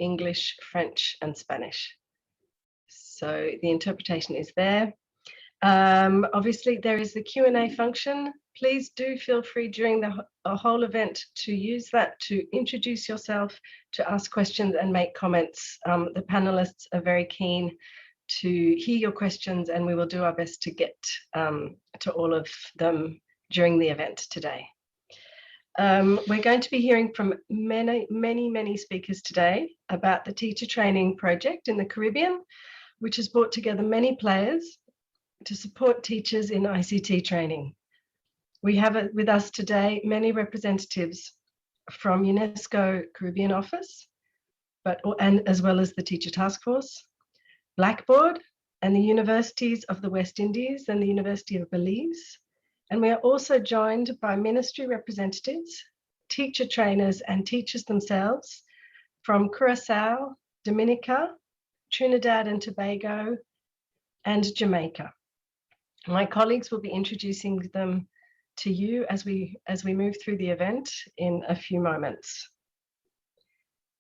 English, French, and Spanish. So the interpretation is there. Obviously, there is the Q&A function. Please do feel free during the whole event to use that to introduce yourself, to ask questions and make comments. The panelists are very keen to hear your questions, and we will do our best to get to all of them during the event today. We're going to be hearing from many speakers today about the teacher training project in the Caribbean, which has brought together many players to support teachers in ICT training. We have with us today many representatives from UNESCO Caribbean Office, and as well as the Teacher Task Force, Blackboard, and the universities of the West Indies and the University of Belize. And we are also joined by ministry representatives, teacher trainers, and teachers themselves from Curacao, Dominica, Trinidad and Tobago, and Jamaica. My colleagues will be introducing them to you as we move through the event in a few moments.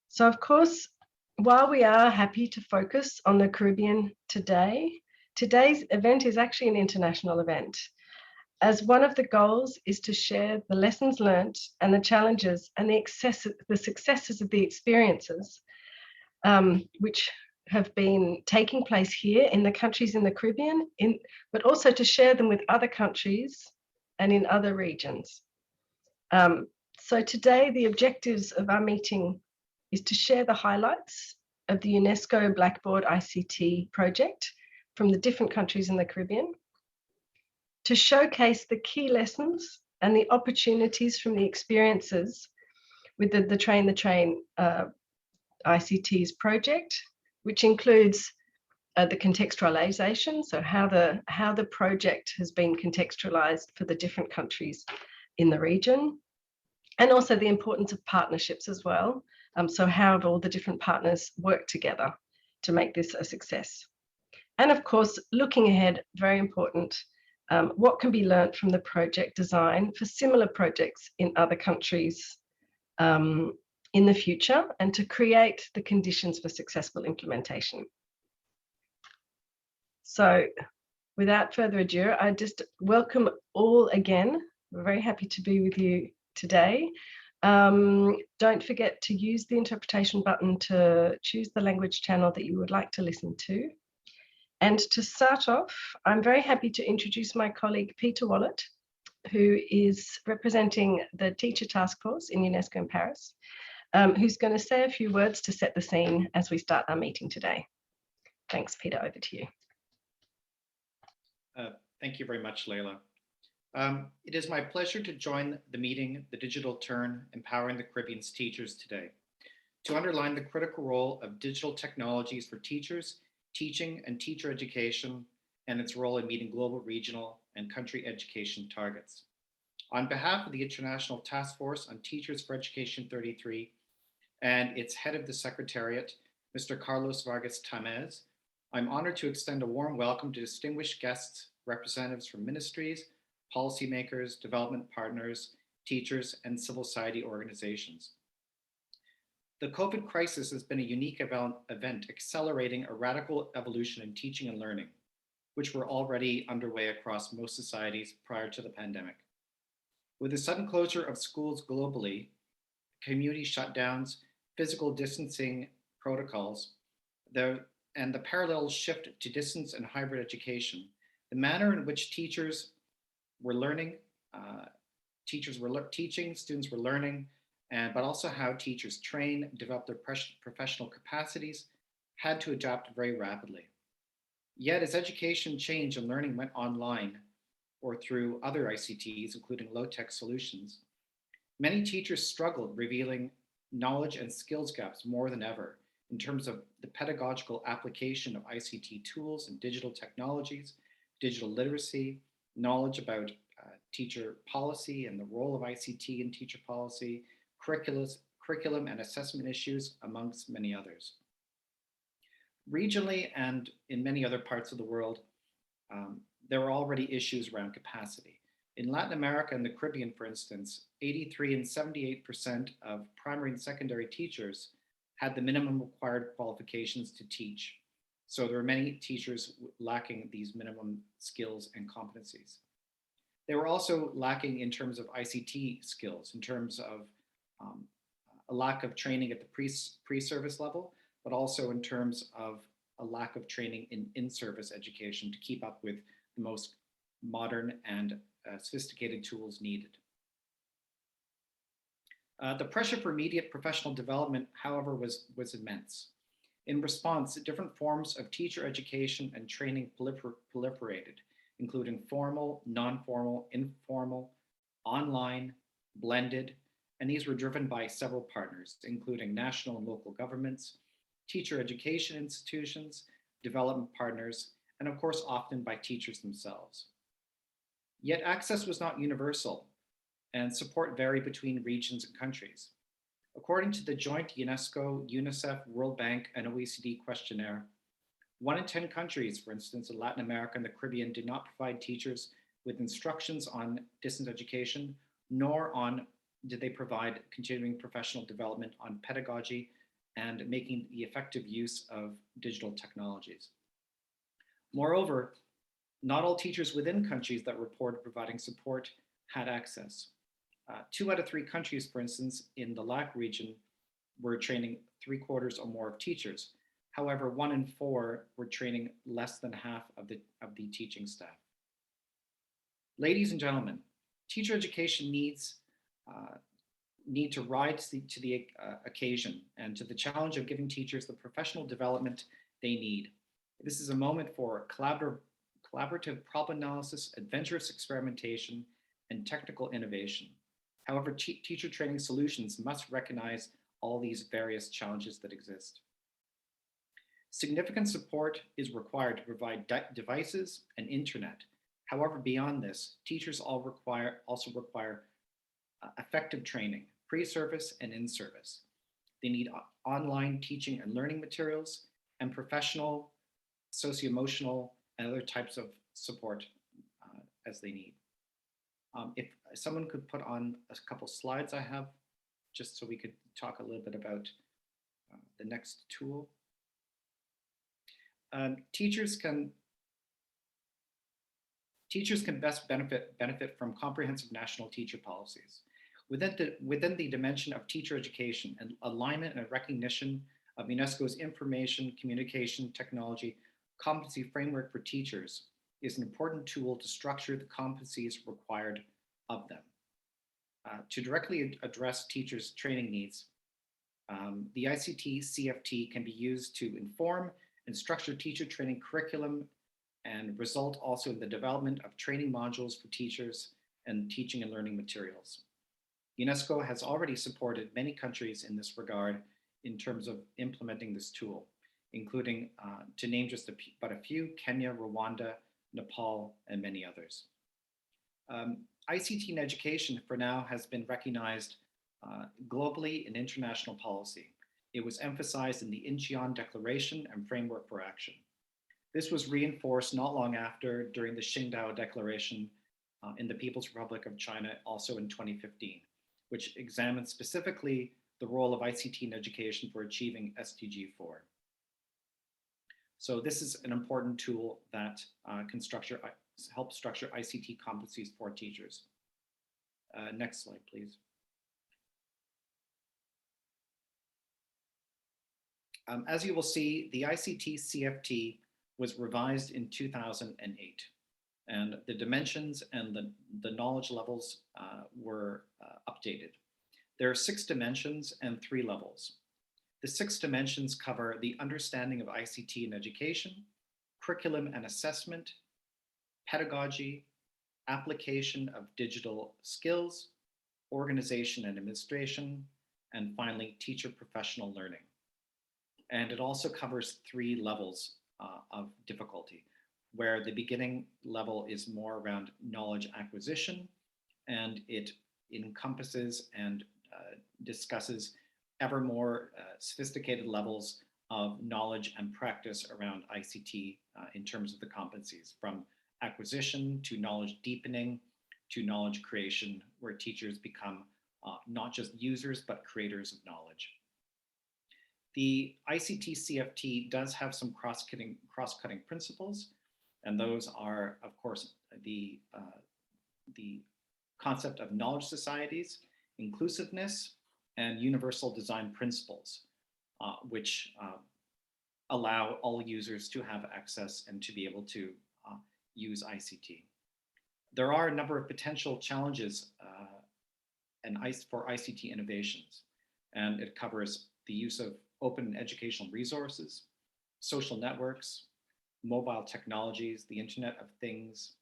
So, of course, while we are happy to focus on the Caribbean today, today's event is actually an international event, as one of the goals is to share the lessons learned and the challenges and the successes of the experiences which have been taking place here in the countries in the Caribbean, but also to share them with other countries and in other regions. So today, the objectives of our meeting is to share the highlights of the UNESCO Blackboard ICT project from the different countries in the Caribbean, to showcase the key lessons and the opportunities from the experiences with the Train the Train ICTs project, which includes the contextualization, so how the project has been contextualized for the different countries in the region, and also the importance of partnerships as well. So how have all the different partners worked together to make this a success? And of course, looking ahead, very important, what can be learned from the project design for similar projects in other countries in the future, and to create the conditions for successful implementation. So without further ado, I just welcome all again. We're very happy to be with you today. Don't forget to use the interpretation button to choose the language channel that you would like to listen to. And to start off, I'm very happy to introduce my colleague Peter Wallet, who is representing the Teacher Task Force in UNESCO in Paris, who's going to say a few words to set the scene as we start our meeting today. Thanks, Peter, over to you. Thank you very much, Leila. It is my pleasure to join the meeting, The Digital Turn, Empowering the Caribbean's Teachers today, to underline the critical role of digital technologies for teachers, teaching and teacher education, and its role in meeting global, regional, and country education targets. On behalf of the International Task Force on Teachers for Education 33 and its head of the Secretariat, Mr. Carlos Vargas Tamez, I'm honored to extend a warm welcome to distinguished guests, representatives from ministries, policymakers, development partners, teachers, and civil society organizations. The COVID crisis has been a unique event accelerating a radical evolution in teaching and learning, which were already underway across most societies prior to the pandemic. With the sudden closure of schools globally, community shutdowns, physical distancing protocols, and the parallel shift to distance and hybrid education, the manner in which teachers were learning, teaching, students were learning, but also how teachers train, develop their professional capacities, had to adapt very rapidly. Yet as education changed and learning went online or through other ICTs, including low-tech solutions, many teachers struggled, revealing knowledge and skills gaps more than ever in terms of the pedagogical application of ICT tools and digital technologies, digital literacy, knowledge about teacher policy and the role of ICT in teacher policy, curriculum and assessment issues, amongst many others. Regionally and in many other parts of the world, there were already issues around capacity. In Latin America and the Caribbean, for instance, 83% and 78% of primary and secondary teachers had the minimum required qualifications to teach. So there were many teachers lacking these minimum skills and competencies. They were also lacking in terms of ICT skills, in terms of um, a lack of training at the pre-service level, but also in terms of a lack of training in in-service education to keep up with the most modern and sophisticated tools needed. The pressure for immediate professional development, however, was immense. In response, different forms of teacher education and training proliferated, including formal, non-formal, informal, online, blended, and these were driven by several partners, including national and local governments, teacher education institutions, development partners, and of course, often by teachers themselves. Yet access was not universal, and support varied between regions and countries. According to the joint UNESCO, UNICEF, World Bank, and OECD questionnaire, 1 in 10 countries, for instance, in Latin America and the Caribbean, did not provide teachers with instructions on distance education, nor did they provide continuing professional development on pedagogy and making the effective use of digital technologies. Moreover, not all teachers within countries that reported providing support had access. 2 out of 3 countries, for instance, in the LAC region were training 3/4 or more of teachers. However, 1 in 4 were training less than half of the teaching staff. Ladies and gentlemen, teacher education need to rise to the occasion and to the challenge of giving teachers the professional development they need. This is a moment for collaborative problem analysis, adventurous experimentation, and technical innovation. However, teacher training solutions must recognize all these various challenges that exist. Significant support is required to provide devices and internet. However, beyond this, teachers also require effective training, pre-service and in-service. They need online teaching and learning materials and professional, socio-emotional, and other types of support as they need. If someone could put on a couple slides I have, just so we could talk a little bit about the next tool. Teachers can best benefit from comprehensive national teacher policies. Within the dimension of teacher education and alignment and recognition of UNESCO's information, communication, technology, competency framework for teachers is an important tool to structure the competencies required of them. To directly address teachers' training needs, the ICT CFT can be used to inform and structure teacher training curriculum and result also in the development of training modules for teachers and teaching and learning materials. UNESCO has already supported many countries in this regard in terms of implementing this tool, including, to name just but a few, Kenya, Rwanda, Nepal, and many others. ICT in education for now has been recognized globally in international policy. It was emphasized in the Incheon Declaration and Framework for Action. This was reinforced not long after during the Qingdao Declaration in the People's Republic of China, also in 2015, which examined specifically the role of ICT in education for achieving SDG 4. So this is an important tool that can help structure ICT competencies for teachers. Next slide, please. As you will see, the ICT CFT was revised in 2008, and the dimensions and the knowledge levels were updated. There are 6 dimensions and 3 levels. The 6 dimensions cover the understanding of ICT in education, curriculum and assessment, pedagogy, application of digital skills, organization and administration, and finally, teacher professional learning. And it also covers 3 levels of difficulty, where the beginning level is more around knowledge acquisition, and it encompasses and discusses ever more sophisticated levels of knowledge and practice around ICT in terms of the competencies, from acquisition to knowledge deepening to knowledge creation, where teachers become not just users, but creators of knowledge. The ICT CFT does have some cross-cutting principles, and those are, of course, the concept of knowledge societies, inclusiveness, and universal design principles, which allow all users to have access and to be able to use ICT. There are a number of potential challenges for ICT innovations, and it covers the use of open educational resources, social networks, mobile technologies, the Internet of Things,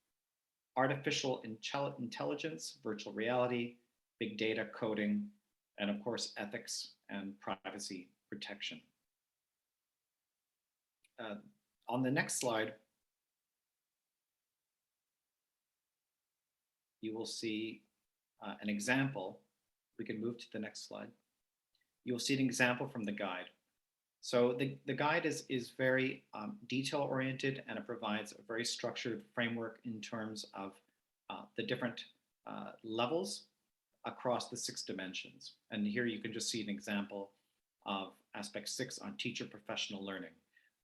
artificial intelligence, virtual reality, big data coding, and of course, ethics and privacy protection. On the next slide, you will see an example. We can move to the next slide. You'll see an example from the guide. So the guide is very detail-oriented, and it provides a very structured framework in terms of the different levels across the 6 dimensions. And here you can just see an example of aspect 6 on teacher professional learning,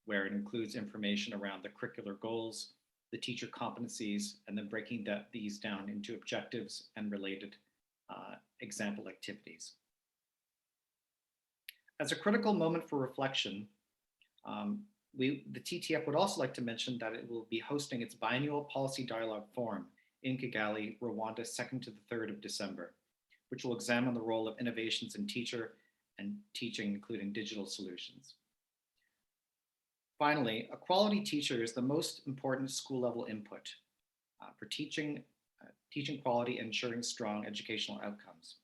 where it includes information around the curricular goals, the teacher competencies, and then breaking these down into objectives and related example activities. As a critical moment for reflection, the TTF would also like to mention that it will be hosting its biannual policy dialogue forum in Kigali, Rwanda, 2nd to the 3rd of December, which will examine the role of innovations in teacher and teaching, including digital solutions. Finally, a quality teacher is the most important school-level input for teaching quality and ensuring strong educational outcomes.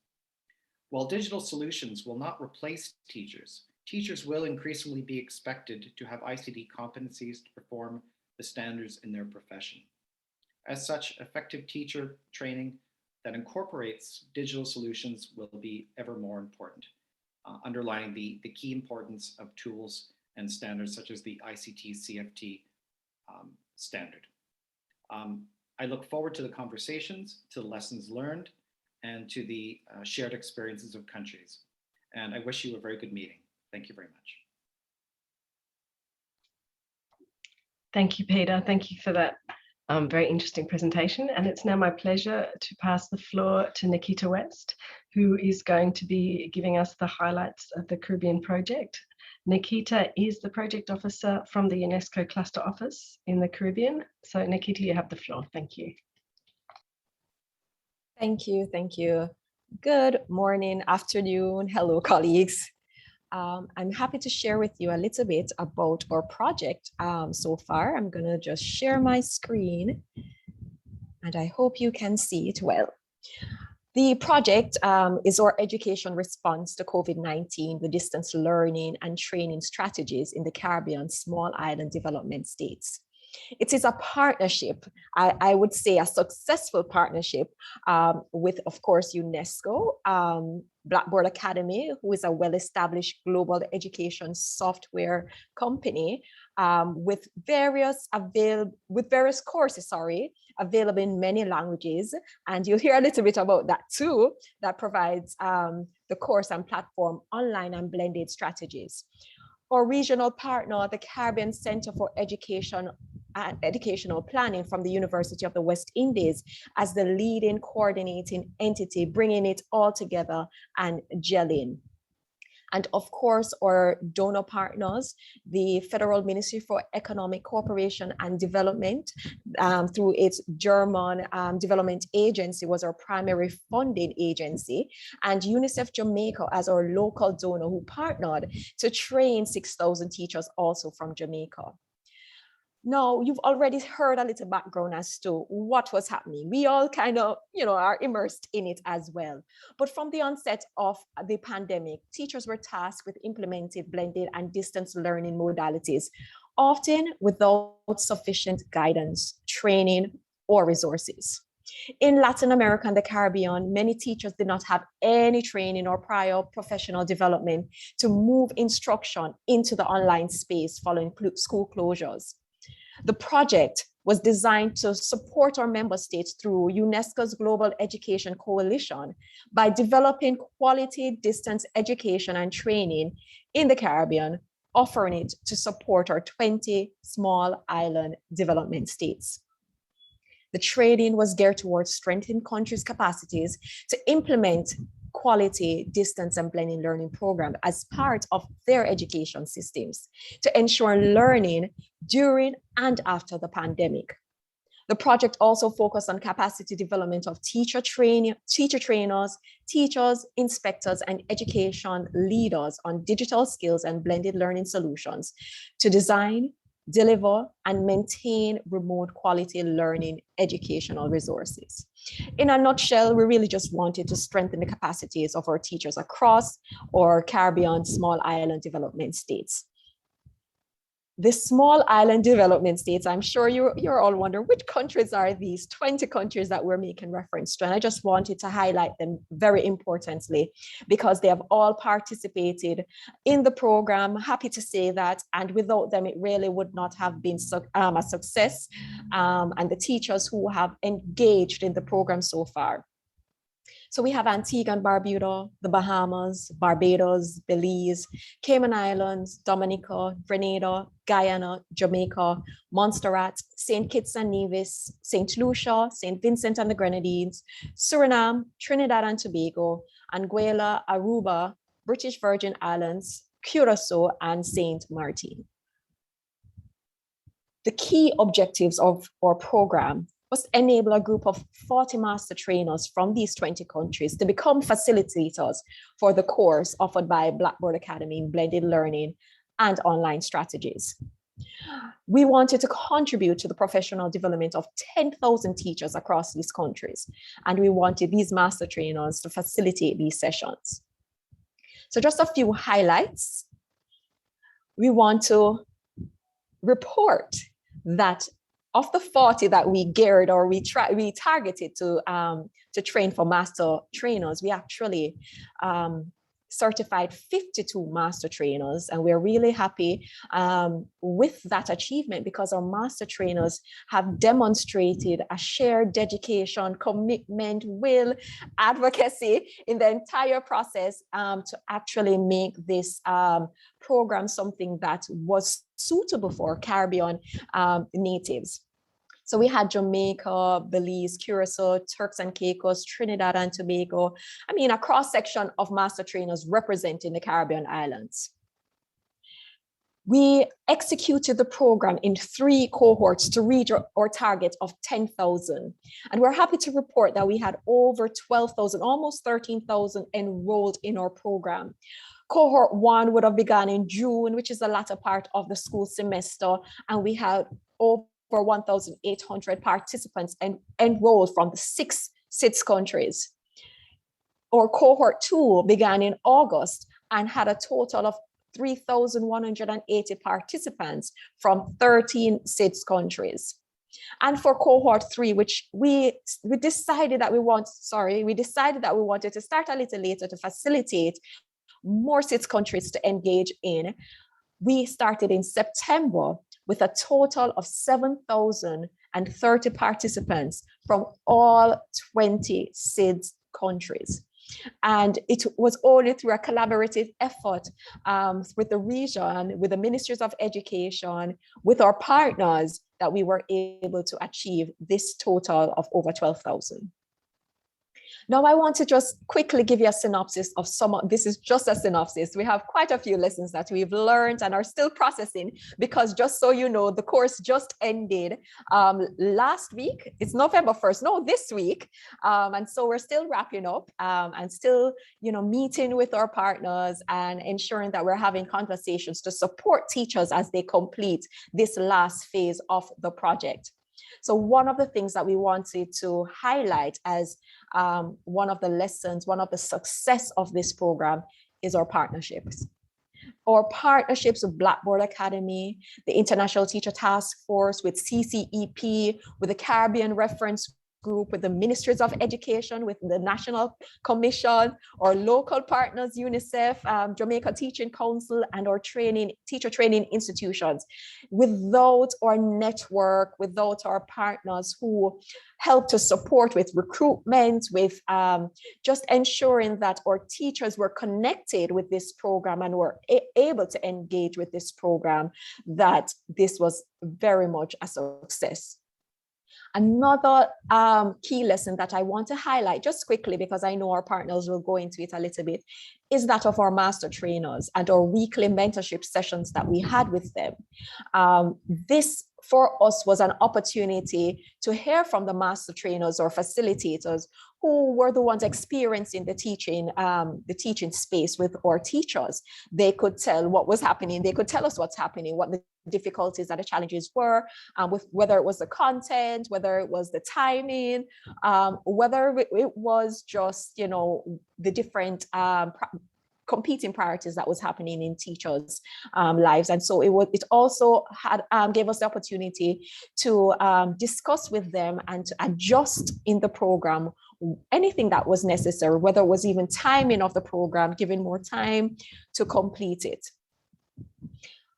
While digital solutions will not replace teachers, teachers will increasingly be expected to have ICT competencies to perform the standards in their profession. As such, effective teacher training that incorporates digital solutions will be ever more important, underlining the key importance of tools and standards such as the ICT CFT standard. I look forward to the conversations, to the lessons learned, and to the shared experiences of countries. And I wish you a very good meeting. Thank you very much. Thank you, Peter. Thank you for that very interesting presentation. And it's now my pleasure to pass the floor to Nikita West, who is going to be giving us the highlights of the Caribbean project. Nikita is the project officer from the UNESCO Cluster Office in the Caribbean. So Nikita, you have the floor. Thank you. Thank you. Thank you. Good morning, afternoon. Hello, colleagues. I'm happy to share with you a little bit about our project so far. I'm going to just share my screen, and I hope you can see it well. The project is our education response to COVID-19, the distance learning and training strategies in the Caribbean small island development states. It is a partnership, I would say a successful partnership with, of course, UNESCO, Blackboard Academy, who is a well-established global education software company with various courses, available in many languages. And you'll hear a little bit about that too, that provides the course and platform online and blended strategies. Our regional partner, the Caribbean Center for Education and Educational Planning from the University of the West Indies, as the leading coordinating entity, bringing it all together and gelling. And of course, our donor partners, the Federal Ministry for Economic Cooperation and Development, through its German Development Agency, was our primary funding agency, and UNICEF Jamaica as our local donor who partnered to train 6,000 teachers also from Jamaica. Now, you've already heard a little background as to what was happening. We all kind of, are immersed in it as well. But from the onset of the pandemic, teachers were tasked with implementing blended and distance learning modalities, often without sufficient guidance, training, or resources. In Latin America and the Caribbean, many teachers did not have any training or prior professional development to move instruction into the online space following school closures. The project was designed to support our member states through UNESCO's Global Education Coalition by developing quality distance education and training in the Caribbean, offering it to support our 20 small island development states. The training was geared towards strengthening countries' capacities to implement quality distance and blended learning program as part of their education systems to ensure learning during and after the pandemic. The project also focused on capacity development of teacher trainers, teachers, inspectors, and education leaders on digital skills and blended learning solutions to design, deliver, and maintain remote quality learning educational resources. In a nutshell, we really just wanted to strengthen the capacities of our teachers across our Caribbean small island development states. The small island development states, I'm sure you're all wondering, which countries are these 20 countries that we're making reference to? And I just wanted to highlight them very importantly because they have all participated in the program. Happy to say that, and without them, it really would not have been a success. And the teachers who have engaged in the program so far. So we have Antigua and Barbuda, the Bahamas, Barbados, Belize, Cayman Islands, Dominica, Grenada, Guyana, Jamaica, Montserrat, St. Kitts and Nevis, St. Lucia, St. Vincent and the Grenadines, Suriname, Trinidad and Tobago, Anguilla, Aruba, British Virgin Islands, Curacao, and St. Martin. The key objectives of our program was to enable a group of 40 master trainers from these 20 countries to become facilitators for the course offered by Blackboard Academy in blended learning and online strategies. We wanted to contribute to the professional development of 10,000 teachers across these countries, and we wanted these master trainers to facilitate these sessions. So just a few highlights. We want to report that of the 40 that we geared or we targeted to train for master trainers, we actually certified 52 master trainers, and we're really happy with that achievement because our master trainers have demonstrated a shared dedication, commitment, will, advocacy in the entire process to actually make this program something that was suitable for Caribbean natives. So we had Jamaica, Belize, Curacao, Turks and Caicos, Trinidad and Tobago. I mean, a cross-section of master trainers representing the Caribbean islands. We executed the program in 3 cohorts to reach our target of 10,000. And we're happy to report that we had over 12,000, almost 13,000 enrolled in our program. Cohort 1 would have begun in June, which is the latter part of the school semester, and we had over 1,800 participants enrolled from the 6 SIDS countries. Our cohort 2 began in August and had a total of 3,180 participants from 13 SIDS countries. And for cohort 3, which we decided that we wanted to start a little later to facilitate more SIDS countries to engage in, we started in September with a total of 7,030 participants from all 20 SIDS countries. And it was only through a collaborative effort with the region, with the ministries of education, with our partners, that we were able to achieve this total of over 12,000. Now, I want to just quickly give you a synopsis of this is just a synopsis. We have quite a few lessons that we've learned and are still processing, because just so you know, the course just ended last week. It's November 1st, no, this week. And so we're still wrapping up and still, meeting with our partners and ensuring that we're having conversations to support teachers as they complete this last phase of the project. So one of the things that we wanted to highlight as one of the lessons, one of the success of this program is our partnerships. Our partnerships with Blackboard Academy, the International Teacher Task Force, with CCEP, with the Caribbean Reference group with the ministries of education, with the National Commission, our local partners, UNICEF, Jamaica Teaching Council, and our teacher training institutions. Without our network, without our partners who help to support with recruitment, with just ensuring that our teachers were connected with this program and were able to engage with this program, that this was very much a success. Another key lesson that I want to highlight just quickly, because I know our partners will go into it a little bit, is that of our master trainers and our weekly mentorship sessions that we had with them. This for us was an opportunity to hear from the master trainers or facilitators who were the ones experiencing the teaching space with our teachers. They could tell what was happening. They could tell us what's happening, what the difficulties and the challenges were, with whether it was the content, whether it was the timing, whether it was just, you know, the different competing priorities that was happening in teachers' lives. And so it also had gave us the opportunity to discuss with them and to adjust in the program anything that was necessary, whether it was even timing of the program, giving more time to complete it.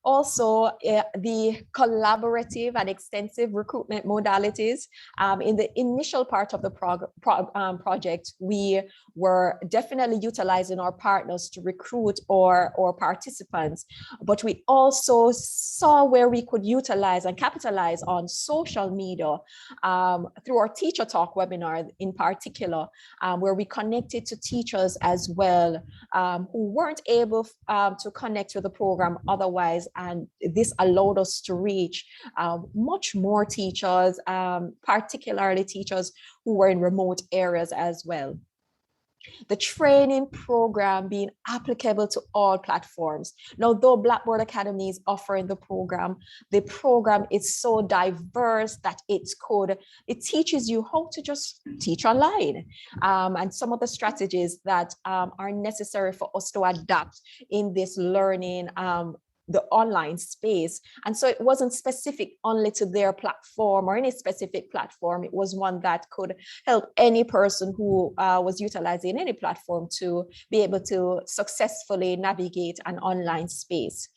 Also, the collaborative and extensive recruitment modalities. In the initial part of the project, we were definitely utilizing our partners to recruit our participants, but we also saw where we could utilize and capitalize on social media through our Teacher Talk webinar in particular, where we connected to teachers as well who weren't able to connect to the program otherwise. And this allowed us to reach much more teachers, particularly teachers who were in remote areas as well. The training program being applicable to all platforms. Now, though Blackboard Academy is offering the program is so diverse that it teaches you how to just teach online, and some of the strategies that are necessary for us to adapt in this learning the online space. And so it wasn't specific only to their platform or any specific platform. It was one that could help any person who was utilizing any platform to be able to successfully navigate an online space.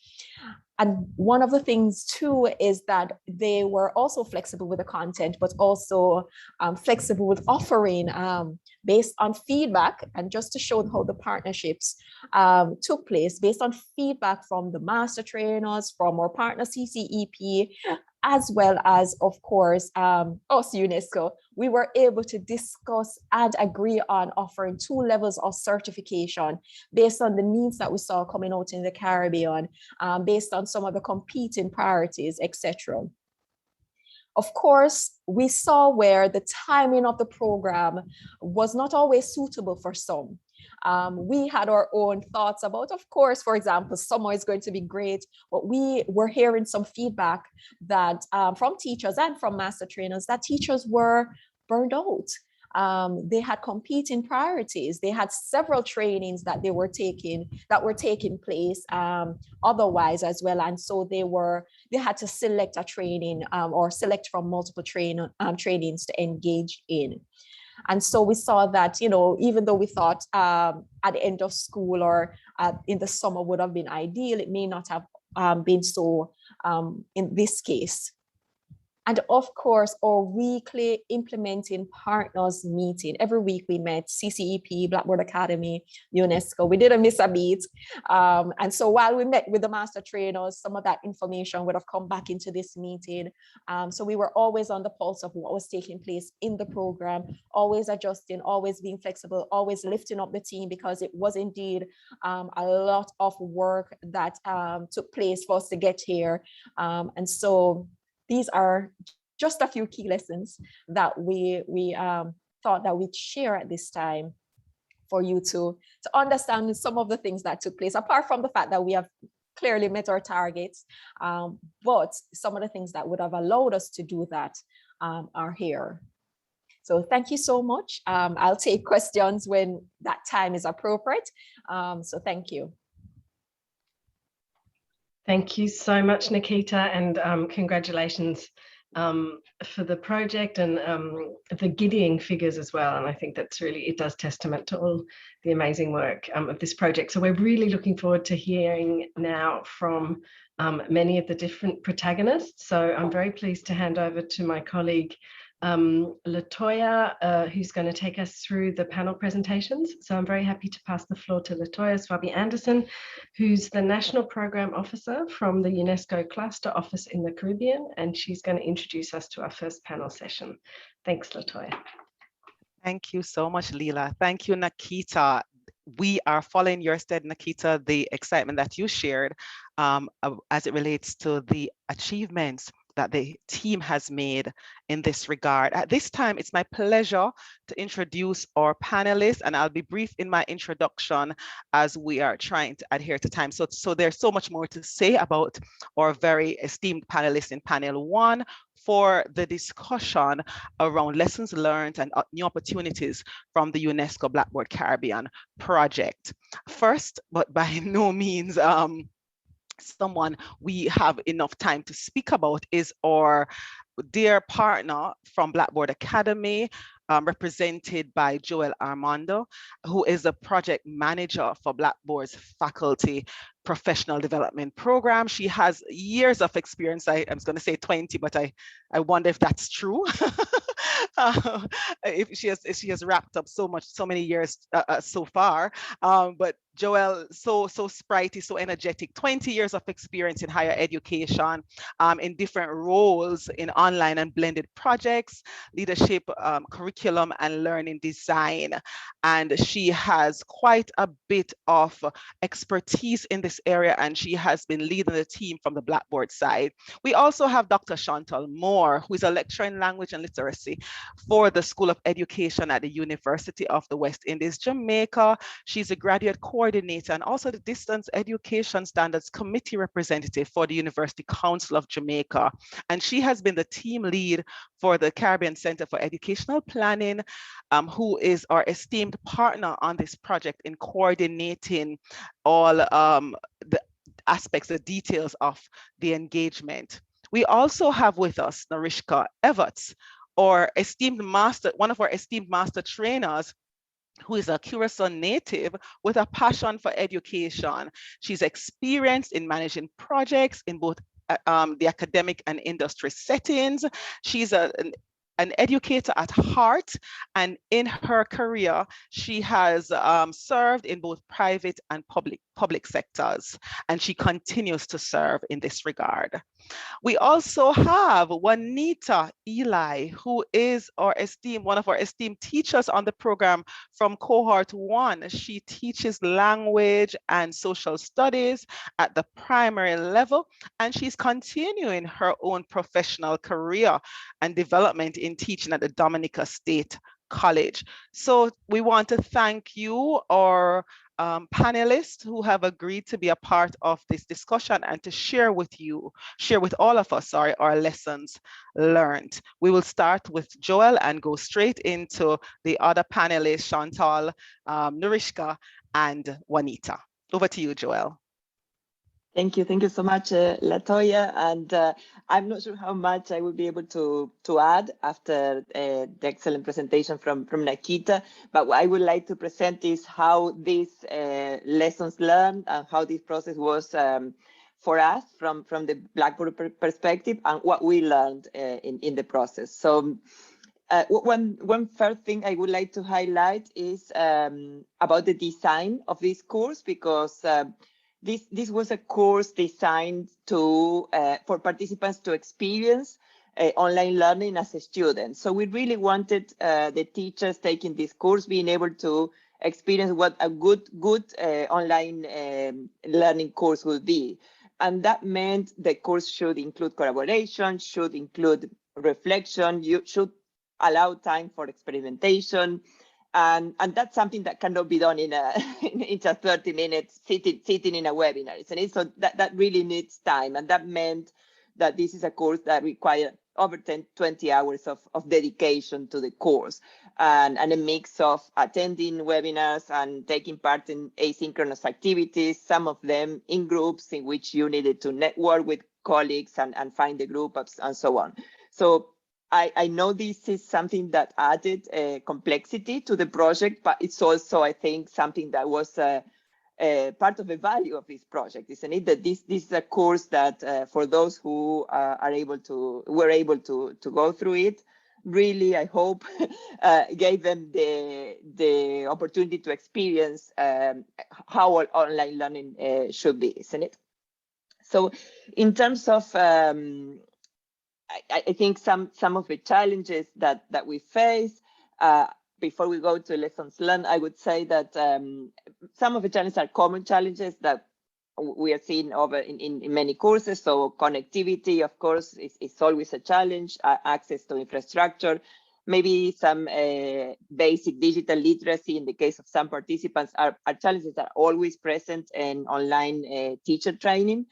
And one of the things too is that they were also flexible with the content, but also flexible with offering based on feedback. And just to show how the partnerships took place based on feedback from the master trainers, from our partner CCEP, as well as, of course, us, UNESCO, we were able to discuss and agree on offering 2 levels of certification based on the needs that we saw coming out in the Caribbean, based on some of the competing priorities, etc. Of course, we saw where the timing of the program was not always suitable for some. We had our own thoughts about, of course, for example, summer is going to be great, but we were hearing some feedback that from teachers and from master trainers that teachers were burned out. They had competing priorities. They had several trainings that they were taking place otherwise as well. And so they had to select a training or select from multiple trainings to engage in. And so we saw that, you know, even though we thought at the end of school or in the summer would have been ideal, it may not have been so in this case. And of course, our weekly implementing partners meeting. Every week we met, CCEP, Blackboard Academy, UNESCO. We didn't miss a beat. And so while we met with the master trainers, some of that information would have come back into this meeting. So we were always on the pulse of what was taking place in the program, always adjusting, always being flexible, always lifting up the team, because it was indeed a lot of work that took place for us to get here. And so these are just a few key lessons that we thought that we'd share at this time for you to understand some of the things that took place, apart from the fact that we have clearly met our targets, but some of the things that would have allowed us to do that are here. So thank you so much. I'll take questions when that time is appropriate. So thank you. Thank you so much, Nikita, and congratulations for the project and the giddying figures as well. And I think that's really, it does testament to all the amazing work of this project. So we're really looking forward to hearing now from many of the different protagonists. So I'm very pleased to hand over to my colleague, Latoya, who's going to take us through the panel presentations. So I'm very happy to pass the floor to Latoya Swaby-Anderson, who's the National Program Officer from the UNESCO Cluster Office in the Caribbean, and she's going to introduce us to our first panel session. Thanks, Latoya. Thank you so much, Leela. Thank you, Nikita. We are following your stead, Nikita, the excitement that you shared as it relates to the achievements that the team has made in this regard. At this time, it's my pleasure to introduce our panelists, and I'll be brief in my introduction as we are trying to adhere to time. So there's so much more to say about our very esteemed panelists in panel 1 for the discussion around lessons learned and new opportunities from the UNESCO Blackboard Caribbean project. First, but by no means someone we have enough time to speak about, is our dear partner from Blackboard Academy, represented by Joelle Armando, who is a project manager for Blackboard's faculty professional development program. She has years of experience. I was going to say 20, but I wonder if that's true. If she has wrapped up so many years so far. But Joelle, so sprightly, so energetic, 20 years of experience in higher education, in different roles in online and blended projects, leadership, curriculum and learning design. And she has quite a bit of expertise in this area, and she has been leading the team from the Blackboard side. We also have Dr. Chantal Moore, who is a lecturer in language and literacy for the School of Education at the University of the West Indies, Jamaica. She's a graduate coordinator and also the Distance Education Standards Committee representative for the University Council of Jamaica. And she has been the team lead for the Caribbean Center for Educational Planning, who is our esteemed partner on this project in coordinating all the aspects, the details of the engagement. We also have with us Narishka Everts, our esteemed master, one of our esteemed master trainers, who is a Curacao native with a passion for education. She's experienced in managing projects in both the academic and industry settings. She's an educator at heart, and in her career, she has served in both private and public sectors, and she continues to serve in this regard. We also have Juanita Eli, who is one of our esteemed teachers on the program from cohort 1. She teaches language and social studies at the primary level, and she's continuing her own professional career and development in teaching at the Dominica State College. So we want to thank you, our panelists who have agreed to be a part of this discussion and to share with all of us, our lessons learned. We will start with Joelle and go straight into the other panelists, Chantal, Narishka, and Juanita. Over to you, Joelle. Thank you so much, Latoya. And I'm not sure how much I will be able to add after the excellent presentation from Nikita, but what I would like to present is how these lessons learned and how this process was for us from the Blackboard perspective and what we learned in the process. So one first thing I would like to highlight is about the design of this course, because this was a course designed to for participants to experience online learning as a student. So we really wanted the teachers taking this course being able to experience what a good online learning course would be. And that meant the course should include collaboration, should include reflection, you should allow time for experimentation. And that's something that cannot be done in just 30 minutes sitting in a webinar. So that really needs time. And that meant that this is a course that requires over 20 hours of dedication to the course, and a mix of attending webinars and taking part in asynchronous activities, some of them in groups in which you needed to network with colleagues and find the group and so on. So I know this is something that added complexity to the project, but it's also, I think, something that was part of the value of this project, isn't it? That this is a course that for those who were able to go through it, really, I hope, gave them the opportunity to experience how online learning should be, isn't it? So in terms of I think some of the challenges that we face, before we go to lessons learned, I would say that some of the challenges are common challenges that we are seeing over in many courses. So connectivity, of course, is always a challenge. Access to infrastructure, maybe some basic digital literacy in the case of some participants are challenges that are always present in online teacher training.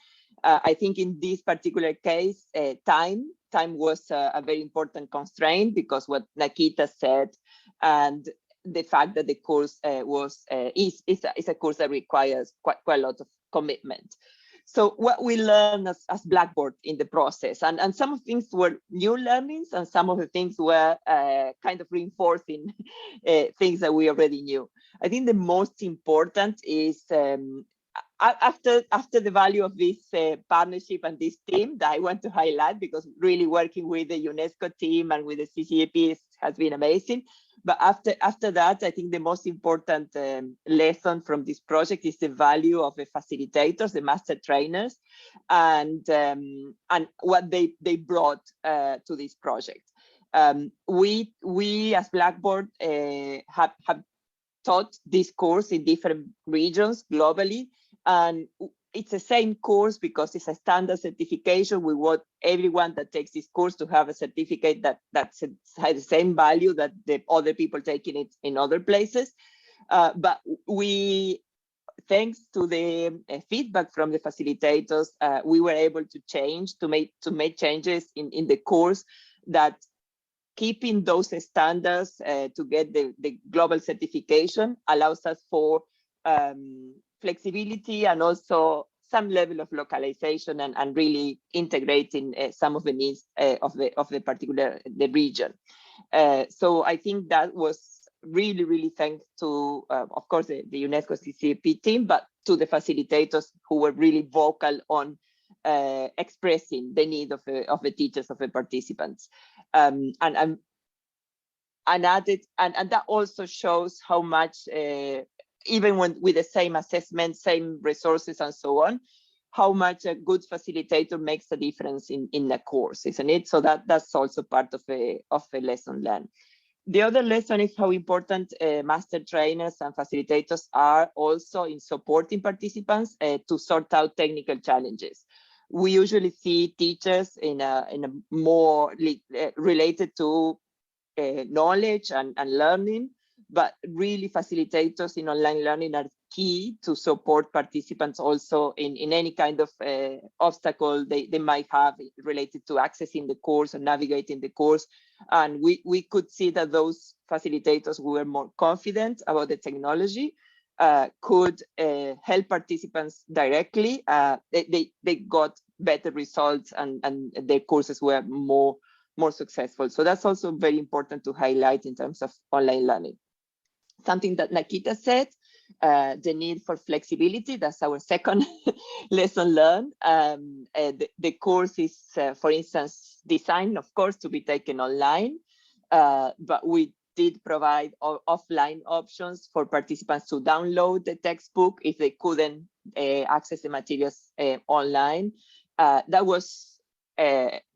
I think in this particular case, time was a very important constraint, because what Nakita said, and the fact that the course is a course that requires quite a lot of commitment. So what we learned as Blackboard in the process, and some of the things were new learnings, and some of the things were kind of reinforcing things that we already knew. I think the most important is after the value of this partnership and this team that I want to highlight, because really working with the UNESCO team and with the CCAP has been amazing. But after that, I think the most important lesson from this project is the value of the facilitators, the master trainers, and what they brought to this project. We as Blackboard have taught this course in different regions globally, and it's the same course because it's a standard certification. We want everyone that takes this course to have a certificate that has the same value that the other people taking it in other places. But we, thanks to the feedback from the facilitators, we were able to make changes in the course that, keeping those standards to get the global certification, allows us for flexibility and also some level of localization and really integrating some of the needs of the particular region. So I think that was really thanks to, of course, the UNESCO CCAP team, but to the facilitators who were really vocal on expressing the need of the teachers, of the participants, and that also shows how much, even when with the same assessment, same resources, and so on, how much a good facilitator makes a difference in a course, isn't it? So that's also part of a lesson learned. The other lesson is how important master trainers and facilitators are also in supporting participants to sort out technical challenges. We usually see teachers in a more related to knowledge and learning, but really facilitators in online learning are key to support participants also in any kind of obstacle they might have related to accessing the course or navigating the course. And we could see that those facilitators who were more confident about the technology could help participants directly. They got better results, and their courses were more successful. So that's also very important to highlight in terms of online learning. Something that Nakita said, the need for flexibility, that's our second lesson learned. The course is, for instance, designed, of course, to be taken online, but we did provide offline options for participants to download the textbook if they couldn't access the materials online. That was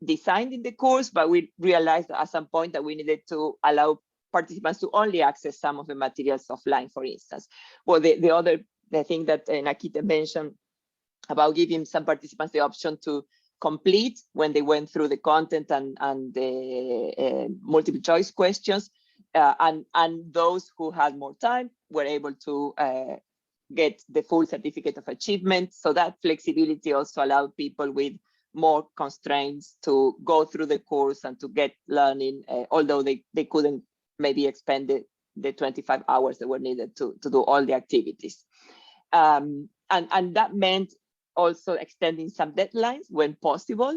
designed in the course, but we realized at some point that we needed to allow participants to only access some of the materials offline, for instance. Well, the other thing that Nakita mentioned about giving some participants the option to complete when they went through the content and the multiple choice questions, and those who had more time were able to get the full certificate of achievement. So that flexibility also allowed people with more constraints to go through the course and to get learning, although they couldn't maybe expend the 25 hours that were needed to do all the activities. And that meant also extending some deadlines when possible.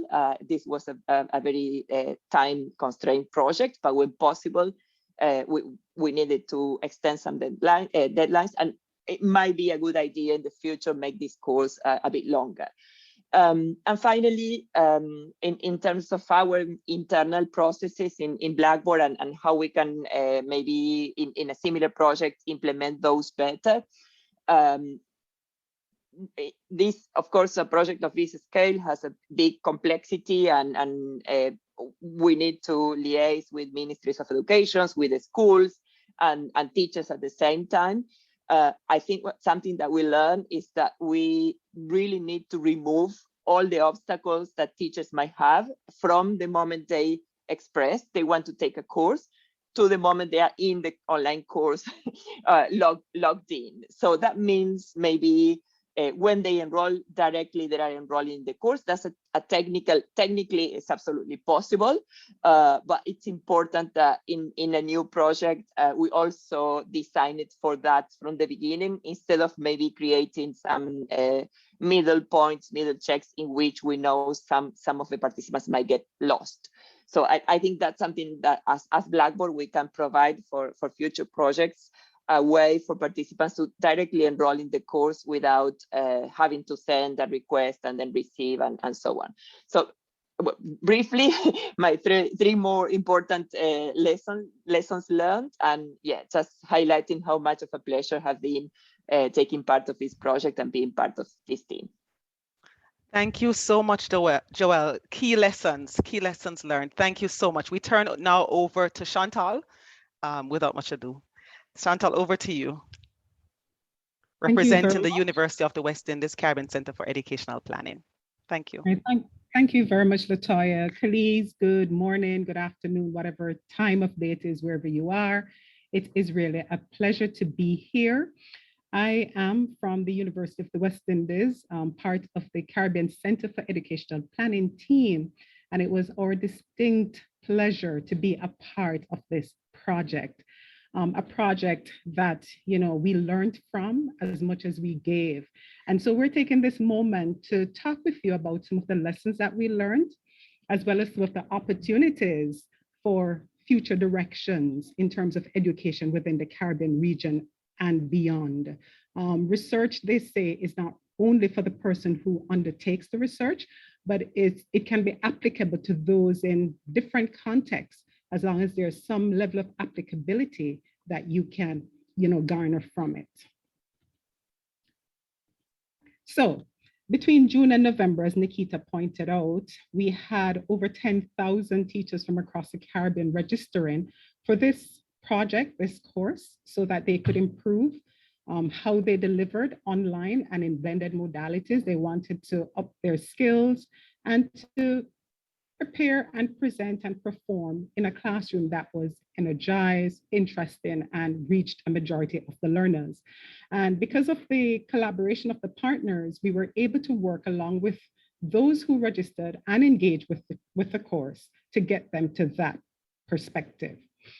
This was a very time constrained project, but when possible, we needed to extend some deadlines, and it might be a good idea in the future make this course a bit longer. And finally, in terms of our internal processes in Blackboard and how we can maybe in a similar project implement those better. This, of course, a project of this scale has a big complexity, and we need to liaise with ministries of education, with the schools, and teachers at the same time. I think something that we learn is that we really need to remove all the obstacles that teachers might have from the moment they express they want to take a course to the moment they are in the online course logged in. So that means maybe when they enroll directly, they are enrolling in the course. That's technically it's absolutely possible, but it's important that in a new project, we also design it for that from the beginning, instead of maybe creating some middle points, middle checks in which we know some of the participants might get lost. So I think that's something that as Blackboard, we can provide for future projects, a way for participants to directly enroll in the course without having to send a request and then receive and so on. So briefly, my three more important lessons learned, and yeah, just highlighting how much of a pleasure have been taking part of this project and being part of this team. Thank you so much, Joelle. Key lessons learned. Thank you so much. We turn now over to Chantal without much ado. Chantal, over to you. Representing the University of the West Indies Caribbean Center for Educational Planning. Thank you. Thank you very much, Latoya. Colleagues, good morning, good afternoon, whatever time of day it is, wherever you are. It is really a pleasure to be here. I am from the University of the West Indies, part of the Caribbean Center for Educational Planning team, and it was our distinct pleasure to be a part of this project. A project that, you know, we learned from as much as we gave. And so we're taking this moment to talk with you about some of the lessons that we learned, as well as some of the opportunities for future directions in terms of education within the Caribbean region and beyond. Research, they say, is not only for the person who undertakes the research, but it can be applicable to those in different contexts, as long as there's some level of applicability that you can, you know, garner from it. So between June and November, as Nikita pointed out, we had over 10,000 teachers from across the Caribbean registering for this project, this course, so that they could improve how they delivered online and in blended modalities. They wanted to up their skills and to prepare and present and perform in a classroom that was energized, interesting, and reached a majority of the learners. And because of the collaboration of the partners, we were able to work along with those who registered and engaged with the course to get them to that perspective.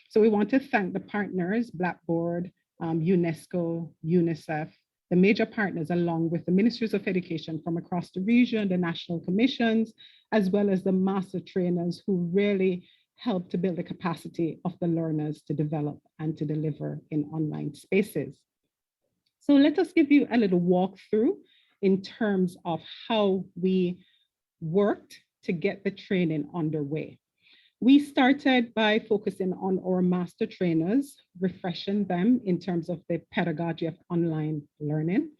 So we want to thank the partners, Blackboard, UNESCO, UNICEF, the major partners, along with the ministries of education from across the region, the national commissions, as well as the master trainers who really helped to build the capacity of the learners to develop and to deliver in online spaces. So let us give you a little walkthrough in terms of how we worked to get the training underway. We started by focusing on our master trainers, refreshing them in terms of the pedagogy of online learning.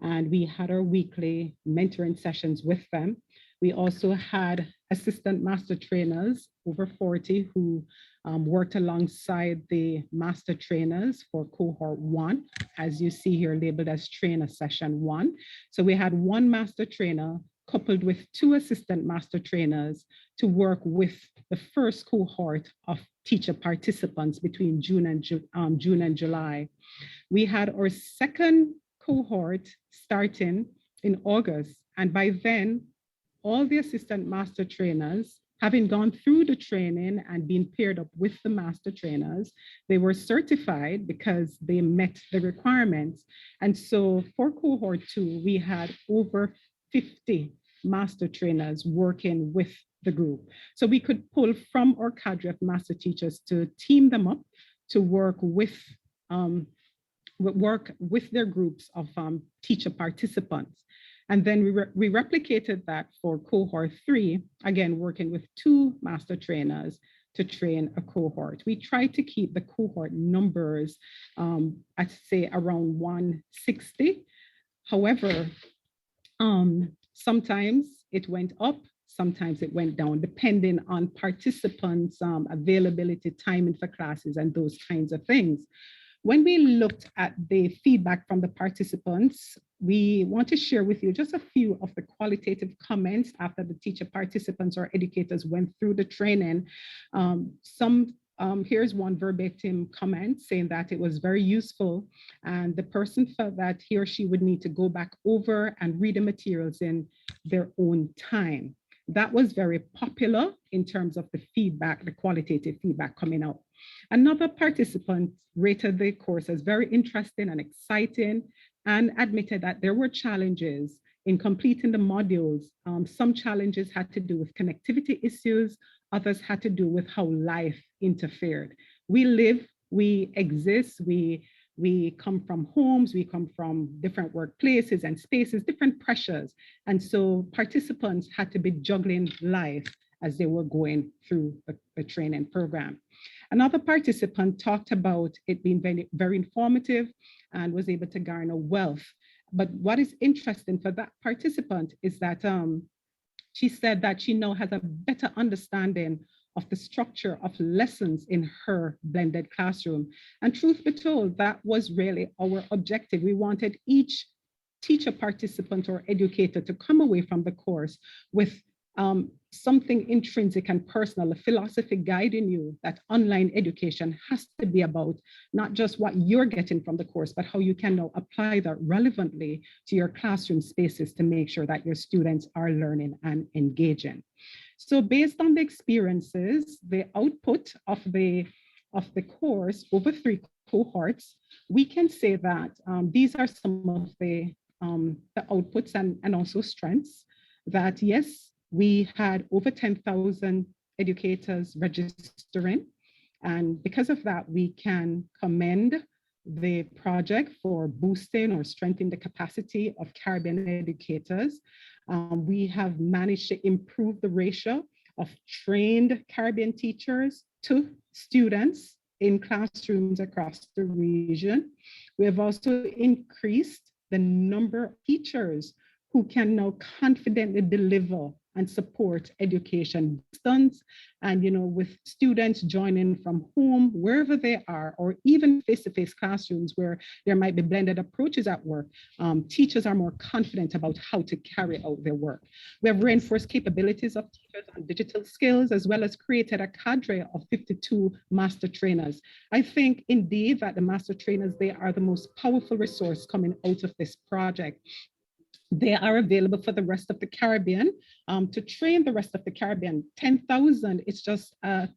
And we had our weekly mentoring sessions with them. We also had assistant master trainers, over 40, who worked alongside the master trainers for cohort 1, as you see here labeled as trainer session 1. So we had one master trainer coupled with 2 assistant master trainers to work with the first cohort of teacher participants between June and July. We had our second cohort starting in August, and by then, all the assistant master trainers, having gone through the training and been paired up with the master trainers, they were certified because they met the requirements. And so for cohort 2, we had over 50 master trainers working with the group. So we could pull from our cadre of master teachers to team them up to work with their groups of teacher participants. And then we replicated that for cohort 3, again, working with 2 master trainers to train a cohort. We try to keep the cohort numbers, I'd say around 160. However, sometimes it went up, sometimes it went down, depending on participants' availability, timing for classes, and those kinds of things. When we looked at the feedback from the participants, we want to share with you just a few of the qualitative comments after the teacher participants or educators went through the training. Here's one verbatim comment saying that it was very useful and the person felt that he or she would need to go back over and read the materials in their own time. That was very popular in terms of the feedback, the qualitative feedback coming out. Another participant rated the course as very interesting and exciting and admitted that there were challenges in completing the modules. Some challenges had to do with connectivity issues, others had to do with how life interfered. We live, we exist, we come from homes, we come from different workplaces and spaces, different pressures. And so participants had to be juggling life as they were going through the training program. Another participant talked about it being very, very informative and was able to garner wealth. But what is interesting for that participant is that she said that she now has a better understanding of the structure of lessons in her blended classroom. And truth be told, that was really our objective. We wanted each teacher participant or educator to come away from the course with something intrinsic and personal, a philosophy guiding you that online education has to be about not just what you're getting from the course, but how you can now apply that relevantly to your classroom spaces to make sure that your students are learning and engaging. So based on the experiences, the output of the course over 3 cohorts, we can say that these are some of the outputs and also strengths that, yes, we had over 10,000 educators registering. And because of that, we can commend the project for boosting or strengthening the capacity of Caribbean educators. We have managed to improve the ratio of trained Caribbean teachers to students in classrooms across the region. We have also increased the number of teachers who can now confidently deliver and support education distance. And, with students joining from home, wherever they are, or even face-to-face classrooms where there might be blended approaches at work, teachers are more confident about how to carry out their work. We have reinforced capabilities of teachers on digital skills, as well as created a cadre of 52 master trainers. I think indeed that the master trainers, they are the most powerful resource coming out of this project. They are available for the rest of the Caribbean to train the rest of the Caribbean. 10,000 is just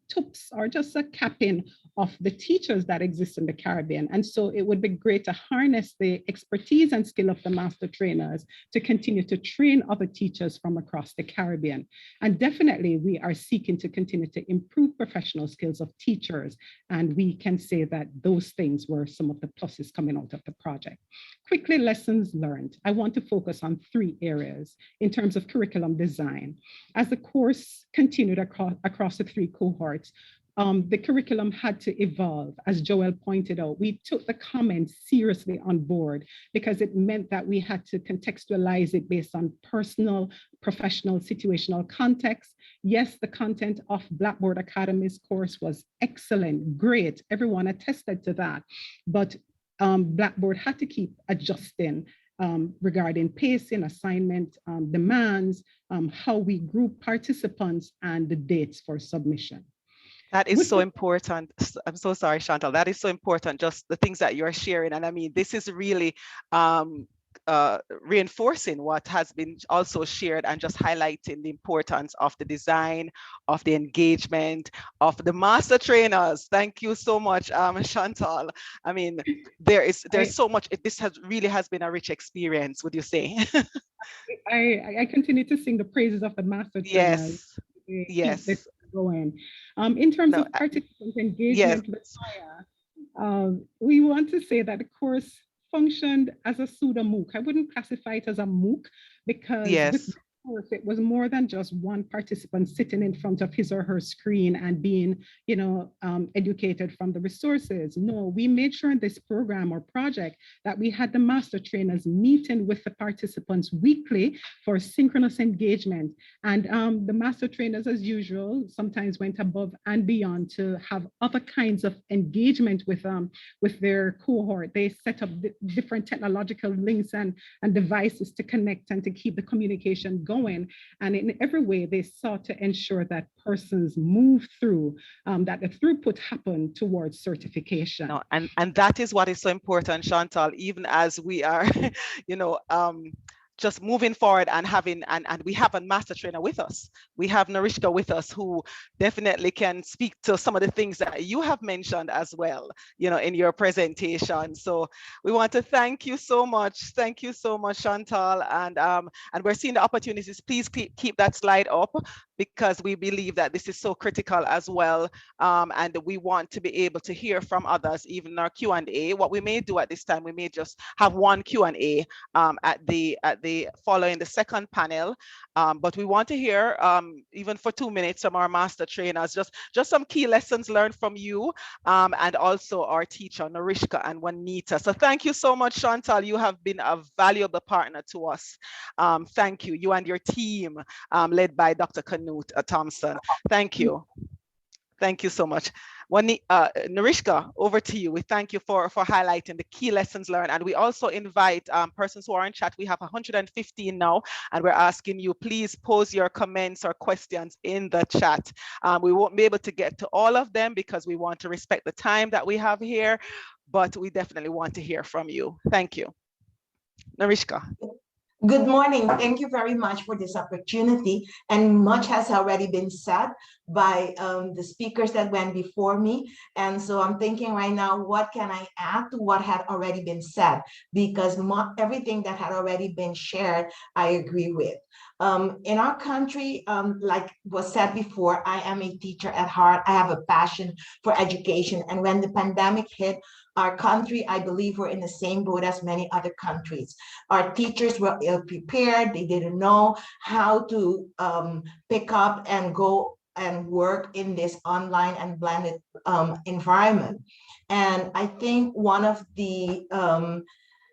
TUPS or just a capping of the teachers that exist in the Caribbean. And so it would be great to harness the expertise and skill of the master trainers to continue to train other teachers from across the Caribbean. And definitely we are seeking to continue to improve professional skills of teachers. And we can say that those things were some of the pluses coming out of the project. Quickly, lessons learned. I want to focus on 3 areas in terms of curriculum design. As the course continued across the 3 cohorts, the curriculum had to evolve. As Joel pointed out, we took the comments seriously on board because it meant that we had to contextualize it based on personal, professional, situational context. Yes, the content of Blackboard Academy's course was excellent, great. Everyone attested to that. But Blackboard had to keep adjusting regarding pacing, assignment demands, how we group participants, and the dates for submission. That is so important. I'm so sorry, Chantal. That is so important, just the things that you're sharing. And I mean, this is really reinforcing what has been also shared and just highlighting the importance of the design, of the engagement, of the master trainers. Thank you so much, Chantal. I mean, there's so much. This really has been a rich experience, would you say? I continue to sing the praises of the master trainers. Yes. They Yes. keep it going. In terms No, of participant engagement, yes. we want to say that the course functioned as a pseudo MOOC. I wouldn't classify it as a MOOC because with Yes. the course, it was more than just one participant sitting in front of his or her screen and being, educated from the resources. No, we made sure in this program or project that we had the master trainers meeting with the participants weekly for synchronous engagement. And the master trainers, as usual, sometimes went above and beyond to have other kinds of engagement with their cohort. They set up different technological links and devices to connect and to keep the communication going. And in every way, they sought to ensure that persons move through, that the throughput happened towards certification. No, and that is what is so important, Chantal, even as we are, just moving forward and having, and we have a master trainer with us. We have Narishka with us, who definitely can speak to some of the things that you have mentioned as well, in your presentation. So we want to thank you so much. Thank you so much, Chantal. And we're seeing the opportunities. Please keep that slide up, because we believe that this is so critical as well. And we want to be able to hear from others, even in our Q&A. What we may do at this time, we may just have one Q&A at the following the second panel. But we want to hear, even for 2 minutes, from our master trainers, just some key lessons learned from you, and also our teacher, Narishka and Juanita. So thank you so much, Chantal. You have been a valuable partner to us. Thank you, you and your team, led by Dr. Canute Thompson. Thank you. Thank you so much. Narishka, over to you. We thank you for highlighting the key lessons learned. And we also invite persons who are in chat. We have 115 now, and we're asking you, please pose your comments or questions in the chat. We won't be able to get to all of them because we want to respect the time that we have here, but we definitely want to hear from you. Thank you. Narishka. Good morning. Thank you very much for this opportunity. And much has already been said by the speakers that went before me. And so I'm thinking right now, what can I add to what had already been said? Because everything that had already been shared, I agree with. In our country, like was said before, I am a teacher at heart. I have a passion for education. And when the pandemic hit our country, I believe we're in the same boat as many other countries. Our teachers were ill prepared. They didn't know how to pick up and go and work in this online and blended environment. And I think one of the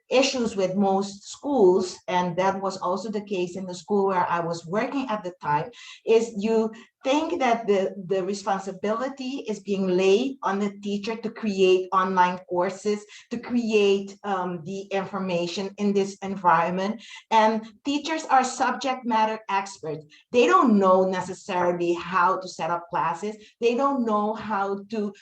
issues with most schools, and that was also the case in the school where I was working at the time, is you think that the responsibility is being laid on the teacher to create online courses, to create the information in this environment. And teachers are subject matter experts. They don't know necessarily how to set up classes. They don't know how to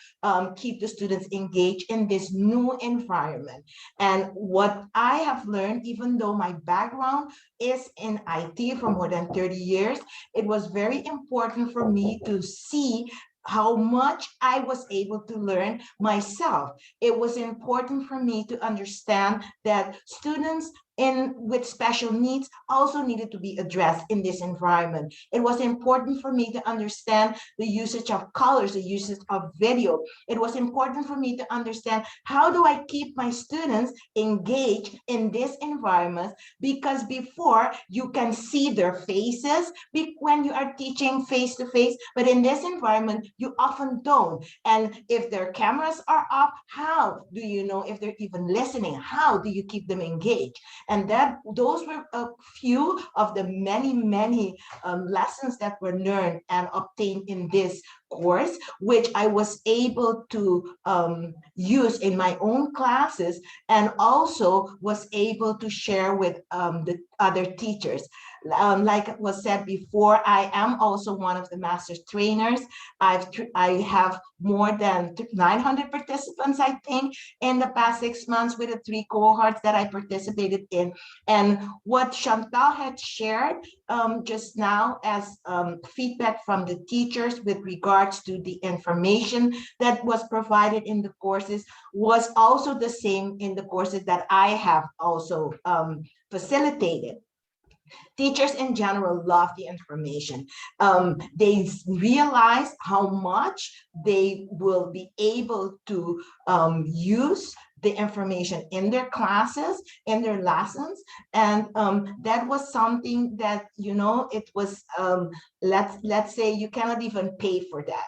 keep the students engaged in this new environment. And what I have learned, even though my background is in IT for more than 30 years, it was very important for me to see how much I was able to learn myself. It was important for me to understand that students with special needs also needed to be addressed in this environment. It was important for me to understand the usage of colors, the usage of video. It was important for me to understand, how do I keep my students engaged in this environment? Because before, you can see their faces when you are teaching face to face, but in this environment, you often don't. And if their cameras are off, how do you know if they're even listening? How do you keep them engaged? And those were a few of the many lessons that were learned and obtained in this course, which I was able to use in my own classes, and also was able to share with the other teachers. Like was said before, I am also one of the master's trainers. I have more than 900 participants, I think, in the past 6 months with the 3 cohorts that I participated in. And what Chantal had shared just now as feedback from the teachers with regards to the information that was provided in the courses was also the same in the courses that I have also facilitated. Teachers in general love the information. They realize how much they will be able to use the information in their classes, in their lessons. And that was something that, you know, it was, let's say you cannot even pay for that.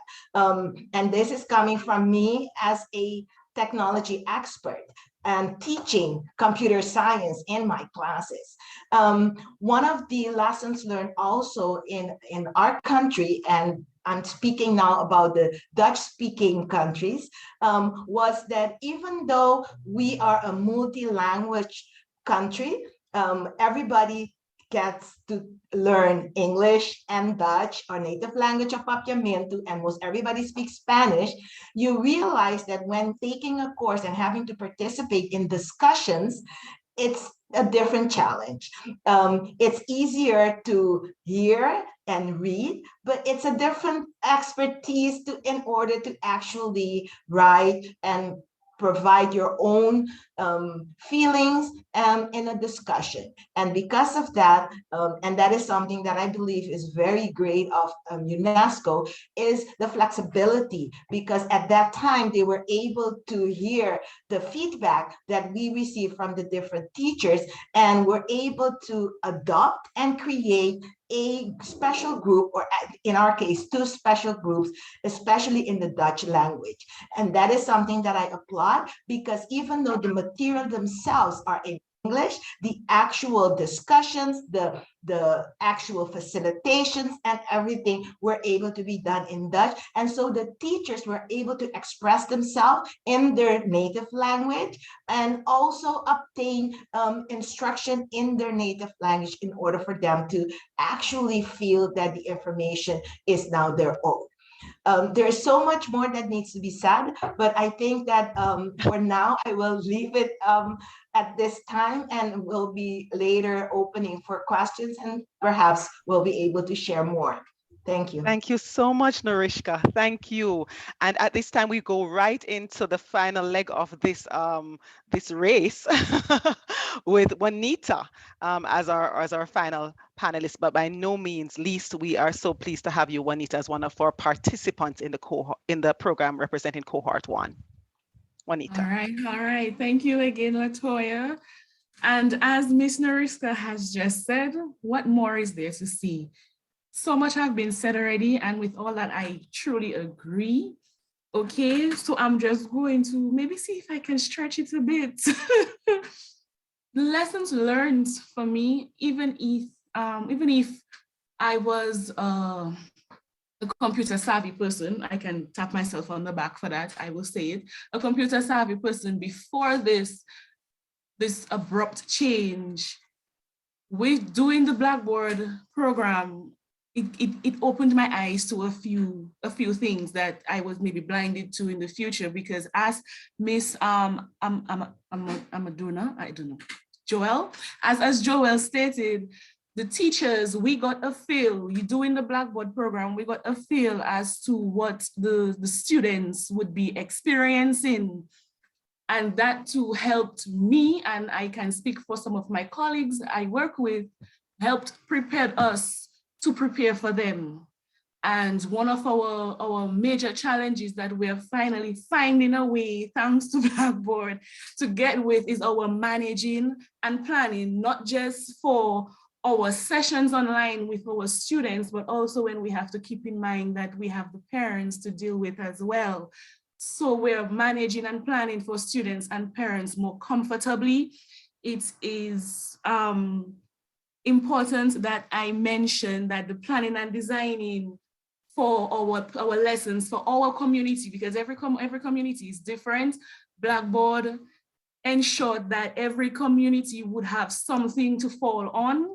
And this is coming from me as a technology expert and teaching computer science in my classes. One of the lessons learned also in our country, and I'm speaking now about the Dutch-speaking countries, was that even though we are a multi-language country, everybody gets to learn English and Dutch, our native language of Papiamento, and most everybody speaks Spanish. You realize that when taking a course and having to participate in discussions, it's a different challenge. It's easier to hear and read, but it's a different expertise in order to actually write and provide your own feelings in a discussion. And because of that, and that is something that I believe is very great of UNESCO, is the flexibility, because at that time they were able to hear the feedback that we received from the different teachers and were able to adopt and create a special group, or in our case, 2 special groups, especially in the Dutch language. And that is something that I applaud, because even though the material themselves are in English, the actual discussions, the actual facilitations and everything were able to be done in Dutch. And so the teachers were able to express themselves in their native language and also obtain instruction in their native language in order for them to actually feel that the information is now their own. There's so much more that needs to be said, but I think that for now, I will leave it at this time, and we'll be later opening for questions, and perhaps we'll be able to share more. Thank you. Thank you so much, Norishka. Thank you. And at this time, we go right into the final leg of this this race with Juanita as our final panelist. But by no means least, we are so pleased to have you, Juanita, as one of our participants in the cohort, in the program representing cohort 1. Juanita. All right. Thank you again, Latoya. And as Ms. Norishka has just said, what more is there to see? So much have been said already, and with all that, I truly agree. Okay, so I'm just going to maybe see if I can stretch it a bit. The lessons learned for me, even if I was a computer savvy person, I can tap myself on the back for that, I will say it, a computer savvy person before this abrupt change, with doing the Blackboard program, it opened my eyes to a few things that I was maybe blinded to in the future, because as Miss Amaduna, I don't know, Joel, as Joel stated, the teachers, we got a feel, you doing the Blackboard program, we got a feel as to what the students would be experiencing. And that too helped me, and I can speak for some of my colleagues I work with, helped prepare us to prepare for them. And one of our major challenges that we're finally finding a way, thanks to Blackboard, to get with is our managing and planning, not just for our sessions online with our students, but also when we have to keep in mind that we have the parents to deal with as well. So we're managing and planning for students and parents more comfortably. It is important that I mention that the planning and designing for our lessons, for our community, because every community is different. Blackboard ensured that every community would have something to fall on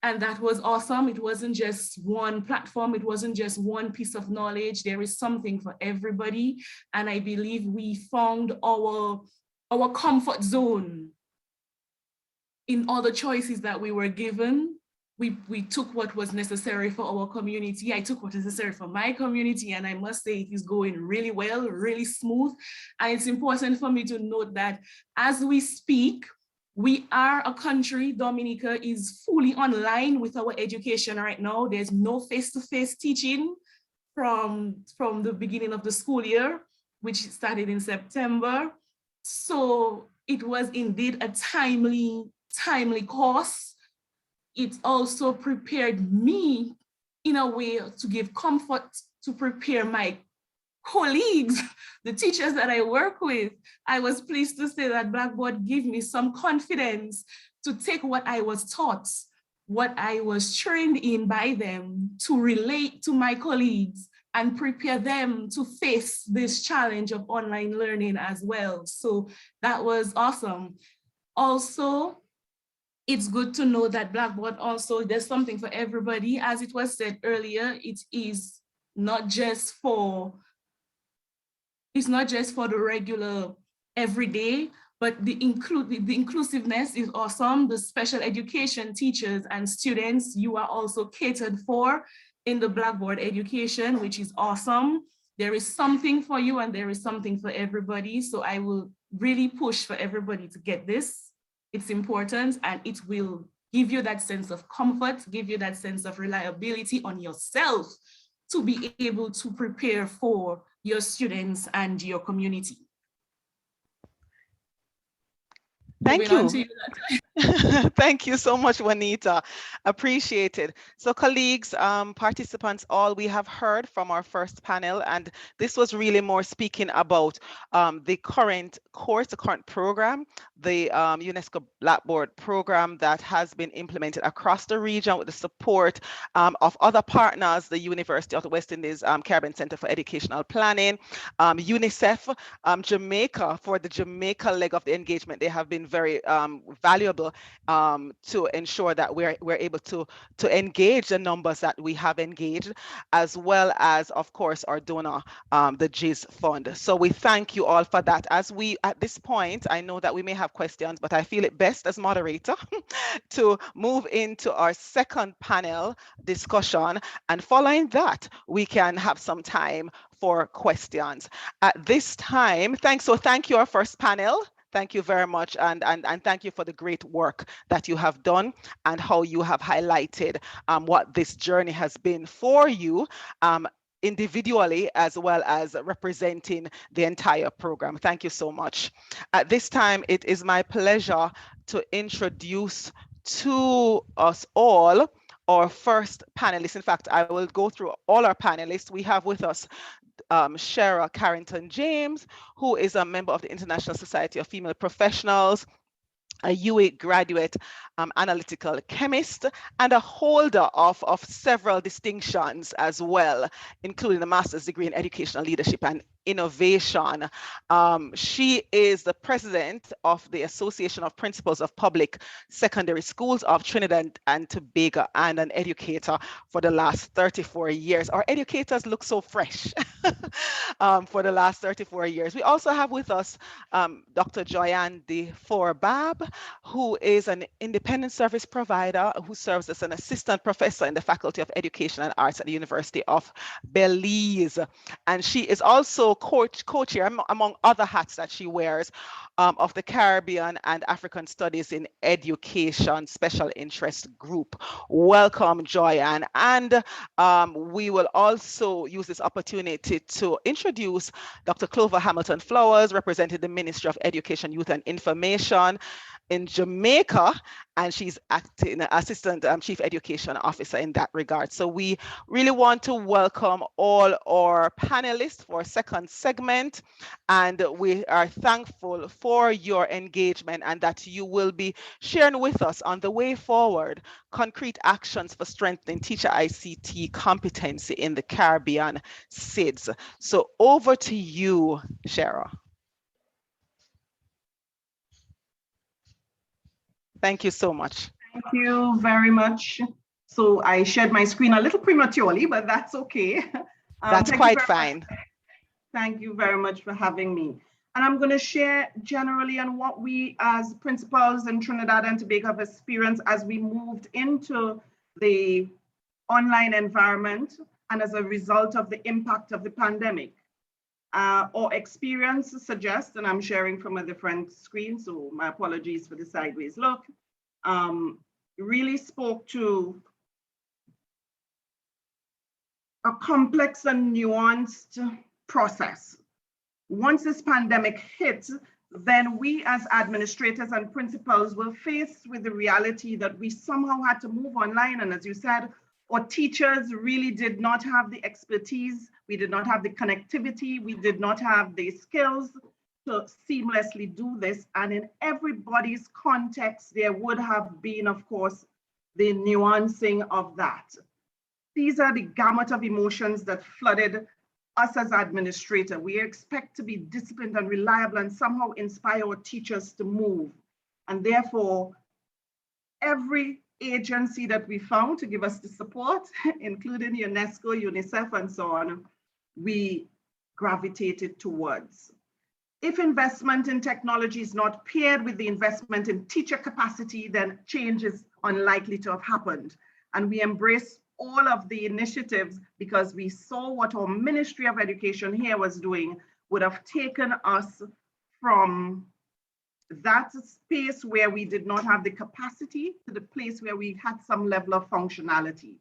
And that was awesome. It wasn't just one platform. It wasn't just one piece of knowledge. There is something for everybody. And I believe we found our comfort zone in all the choices that we were given. We took what was necessary for our community. I took what was necessary for my community, and I must say it is going really well, really smooth. And it's important for me to note that as we speak, we are a country, Dominica is fully online with our education right now. There's no face-to-face teaching from the beginning of the school year, which started in September. So it was indeed a timely course. It also prepared me in a way to give comfort to prepare my colleagues, the teachers that I work with. I was pleased to say that Blackboard gave me some confidence to take what I was taught, what I was trained in by them, to relate to my colleagues and prepare them to face this challenge of online learning as well. So that was awesome. Also, it's good to know that Blackboard also, there's something for everybody. As it was said earlier, it is not just for, it's not just for the regular everyday, but the inclusiveness is awesome. The special education teachers and students, you are also catered for in the Blackboard education, which is awesome. There is something for you and there is something for everybody. So I will really push for everybody to get this. It's important, and it will give you that sense of comfort, give you that sense of reliability on yourself to be able to prepare for your students and your community. Thank you. Thank you so much, Juanita. Appreciate it. So colleagues, participants, all we have heard from our first panel, and this was really more speaking about the current course, the current program, the UNESCO Blackboard program that has been implemented across the region with the support of other partners, the University of the West Indies Caribbean Center for Educational Planning, UNICEF, Jamaica, for the Jamaica leg of the engagement. They have been very valuable to ensure that we're able to engage the numbers that we have engaged, as well as, of course, our donor, the GIS Fund. So we thank you all for that. As we, at this point, I know that we may have questions, but I feel it best as moderator to move into our second panel discussion. And following that, we can have some time for questions. At this time, thank you, our first panel. Thank you very much, and thank you for the great work that you have done and how you have highlighted what this journey has been for you individually, as well as representing the entire program. Thank you so much. At this time, it is my pleasure to introduce to us all our first panelist. In fact, I will go through all our panelists. We have with us Shara Carrington James, who is a member of the International Society of Female Professionals, a UA graduate, analytical chemist, and a holder of several distinctions as well, including a master's degree in educational leadership and innovation. She is the president of the Association of Principals of Public Secondary Schools of Trinidad and Tobago, and an educator for the last 34 years. Our educators look so fresh for the last 34 years. We also have with us Dr. Joyanne De Forbab, who is an independent service provider who serves as an assistant professor in the Faculty of Education and Arts at the University of Belize. And she is also co-chair, among other hats that she wears, of the Caribbean and African Studies in Education Special Interest Group. Welcome, Joyanne. And we will also use this opportunity to introduce Dr. Clover Hamilton Flowers, representing the Ministry of Education, Youth and Information in Jamaica, and she's acting assistant chief education officer in that regard. So we really want to welcome all our panelists for our second segment, and we are thankful for your engagement and that you will be sharing with us on the way forward concrete actions for strengthening teacher ICT competency in the Caribbean SIDS. So over to you, Shara. Thank you so much. Thank you very much. So I shared my screen a little prematurely, but that's okay. That's quite fine. Thank you very much for having me. And I'm going to share generally on what we as principals in Trinidad and Tobago have experienced as we moved into the online environment and as a result of the impact of the pandemic. Our experience suggests, and I'm sharing from a different screen, so my apologies for the sideways look, really spoke to a complex and nuanced process. Once this pandemic hit, then we as administrators and principals were faced with the reality that we somehow had to move online. And as you said, our teachers really did not have the expertise, we did not have the connectivity, we did not have the skills to seamlessly do this. And in everybody's context, there would have been, of course, the nuancing of that. These are the gamut of emotions that flooded us as administrators. We expect to be disciplined and reliable and somehow inspire our teachers to move. And therefore, every agency that we found to give us the support, including UNESCO, UNICEF, and so on, we gravitated towards. If investment in technology is not paired with the investment in teacher capacity, then change is unlikely to have happened. And we embrace all of the initiatives because we saw what our Ministry of Education here was doing would have taken us from that space where we did not have the capacity to the place where we had some level of functionality.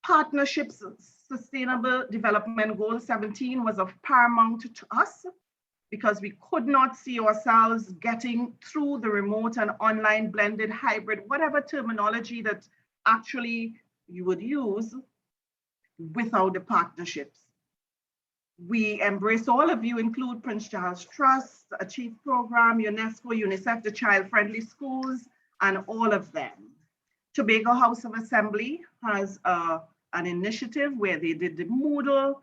Partnerships, Sustainable Development Goal 17 was of paramount to us because we could not see ourselves getting through the remote and online blended hybrid, whatever terminology that actually you would use without the partnerships. We embrace all of you, include Prince Charles Trust, Achieve Program, UNESCO, UNICEF, the Child Friendly Schools, and all of them. Tobago House of Assembly has an initiative where they did the Moodle,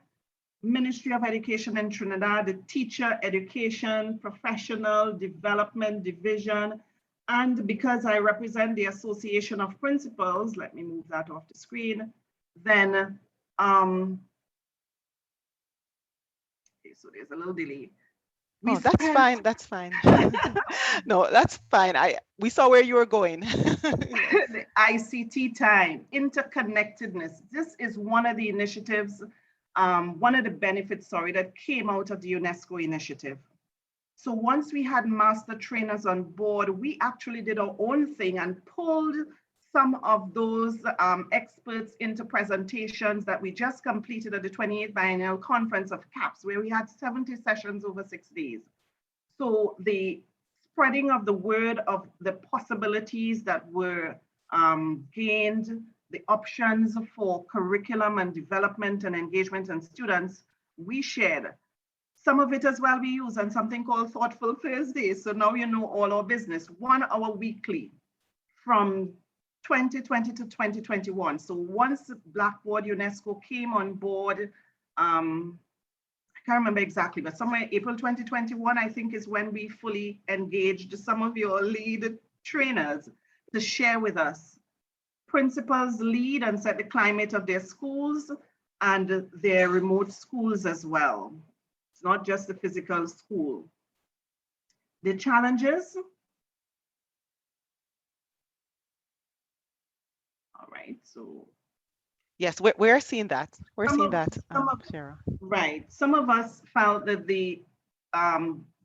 Ministry of Education in Trinidad, the Teacher Education, Professional Development Division, and because I represent the Association of Principals, let me move that off the screen, then, okay, so there's a little delay. That's fine, that's fine. No, that's fine. We saw where you were going. The ICT time, interconnectedness. This is one of the initiatives, one of the benefits, that came out of the UNESCO initiative. So once we had master trainers on board, we actually did our own thing and pulled some of those experts into presentations that we just completed at the 28th Biennial Conference of CAPS, where we had 70 sessions over 6 days. So the spreading of the word of the possibilities that were gained, the options for curriculum and development and engagement and students, we shared. Some of it as well we use on something called Thoughtful Thursdays. So now you know all our business, 1 hour weekly from 2020 to 2021. So once Blackboard UNESCO came on board, I can't remember exactly, but somewhere April 2021, I think is when we fully engaged some of your lead trainers to share with us. Principals lead and set the climate of their schools and their remote schools as well. It's not just the physical school. The challenges. All right, so. Yes, we're seeing that. We're seeing that, Sarah. Right, some of us felt that the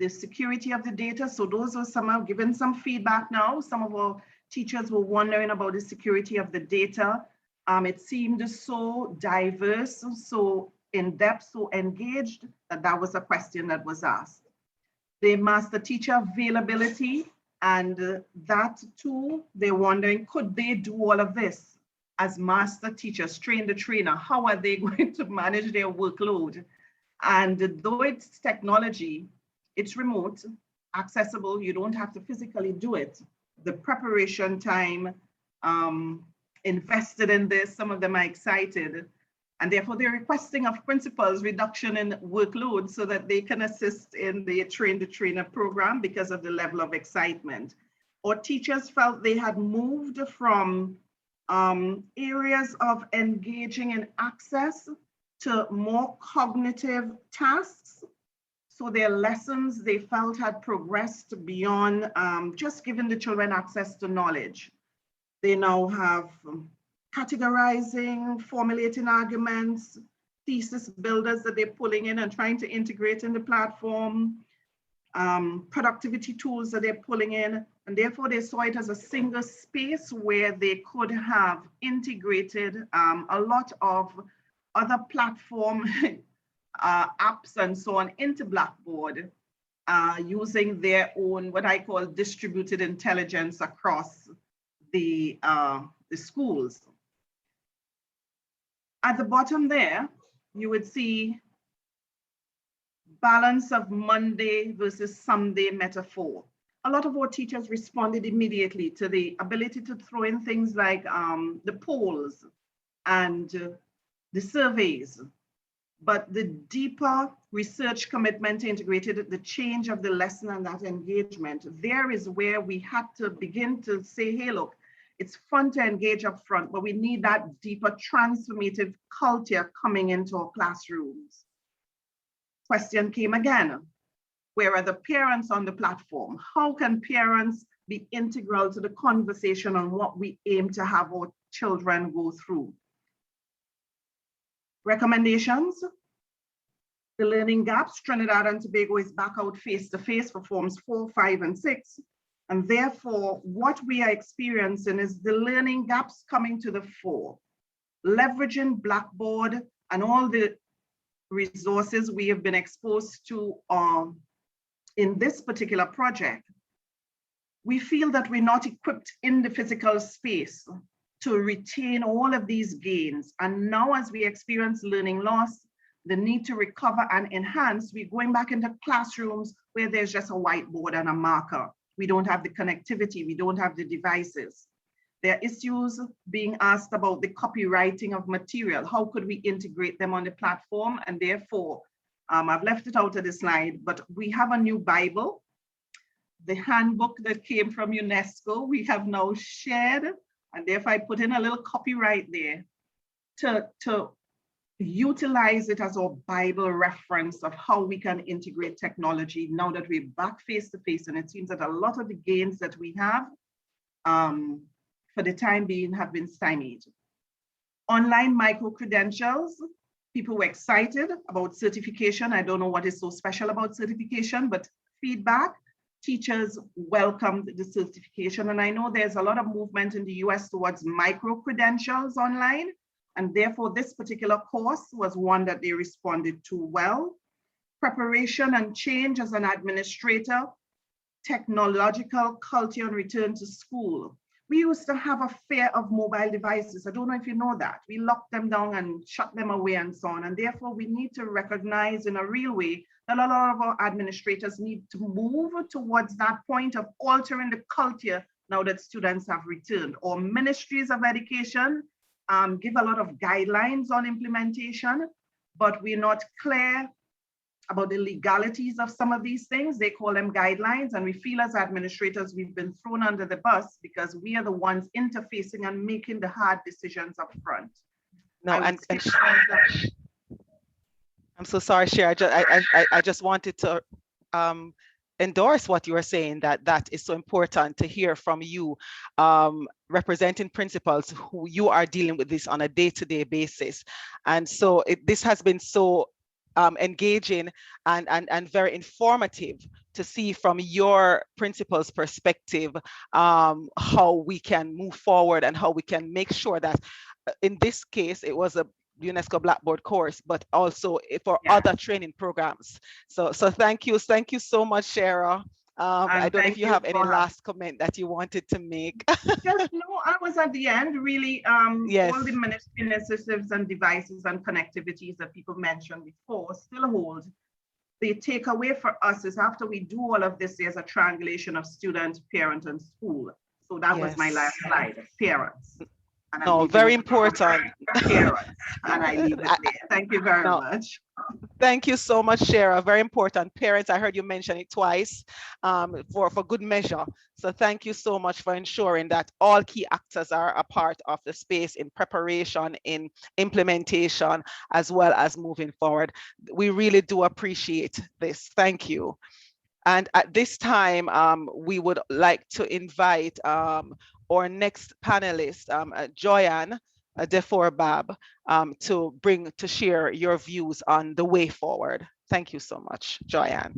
security of the data, so those are somehow given some feedback now. Some of our teachers were wondering about the security of the data. It seemed so diverse, so in-depth, so engaged, that was a question that was asked. The master teacher availability, and that too, they're wondering, could they do all of this as master teachers, train the trainer? How are they going to manage their workload? And though it's technology, it's remote, accessible, you don't have to physically do it. The preparation time invested in this, some of them are excited, and therefore they're requesting of principals reduction in workload so that they can assist in the train the trainer program because of the level of excitement. or teachers felt they had moved from areas of engaging in access to more cognitive tasks. So their lessons they felt had progressed beyond just giving the children access to knowledge. They now have categorizing, formulating arguments, thesis builders that they're pulling in and trying to integrate in the platform, productivity tools that they're pulling in, and therefore they saw it as a single space where they could have integrated a lot of other platform apps and so on into Blackboard using their own, what I call distributed intelligence across the schools. At the bottom there, you would see balance of Monday versus Sunday metaphor. A lot of our teachers responded immediately to the ability to throw in things like the polls and the surveys. But the deeper research commitment integrated the change of the lesson and that engagement, there is where we had to begin to say, hey, look, it's fun to engage up front, but we need that deeper transformative culture coming into our classrooms. Question came again, where are the parents on the platform? How can parents be integral to the conversation on what we aim to have our children go through? Recommendations, the learning gaps. Trinidad and Tobago is back out face-to-face for forms 4, 5, and 6. And therefore, what we are experiencing is the learning gaps coming to the fore, leveraging Blackboard and all the resources we have been exposed to in this particular project. We feel that we're not equipped in the physical space to retain all of these gains. And now as we experience learning loss, the need to recover and enhance, we're going back into classrooms where there's just a whiteboard and a marker. We don't have the connectivity, we don't have the devices. There are issues being asked about the copywriting of material. How could we integrate them on the platform? And therefore, I've left it out of the slide, but we have a new Bible. The handbook that came from UNESCO, we have now shared, and therefore I put in a little copyright there to utilize it as our Bible reference of how we can integrate technology now that we're back face-to-face. And it seems that a lot of the gains that we have for the time being have been stymied. Online micro-credentials, people were excited about certification. I don't know what is so special about certification, but feedback, teachers welcomed the certification. And I know there's a lot of movement in the US towards micro-credentials online. And therefore, this particular course was one that they responded to well. Preparation and change as an administrator, technological culture and return to school. We used to have a fear of mobile devices. I don't know if you know that. We locked them down and shut them away and so on. And therefore, we need to recognize in a real way that a lot of our administrators need to move towards that point of altering the culture now that students have returned. Or ministries of education give a lot of guidelines on implementation, but we're not clear about the legalities of some of these things. They call them guidelines, and we feel as administrators, we've been thrown under the bus because we are the ones interfacing and making the hard decisions up front. No, I'm so sorry, Cher. I just wanted to endorse what you were saying, that is so important to hear from you, representing principals who you are dealing with this on a day-to-day basis. And so this has been so engaging and very informative to see from your principal's perspective how we can move forward and how we can make sure that in this case, it was a UNESCO Blackboard course, but also for other training programs. So thank you so much, Shara. I don't know if you have any last comment that you wanted to make. Just no, I was at the end, really, yes. All the ministry initiatives and devices and connectivities that people mentioned before still hold. The takeaway for us is after we do all of this, there's a triangulation of student, parent, and school. So that was my last slide, parents. No, very important. Parents, and I leave it there. Thank you very much. Thank you so much, Shara. Very important. Parents, I heard you mention it twice for good measure. So thank you so much for ensuring that all key actors are a part of the space in preparation, in implementation, as well as moving forward. We really do appreciate this. Thank you. And at this time, we would like to invite our next panelist, Joyanne Deforbab, to share your views on the way forward. Thank you so much, Joyanne.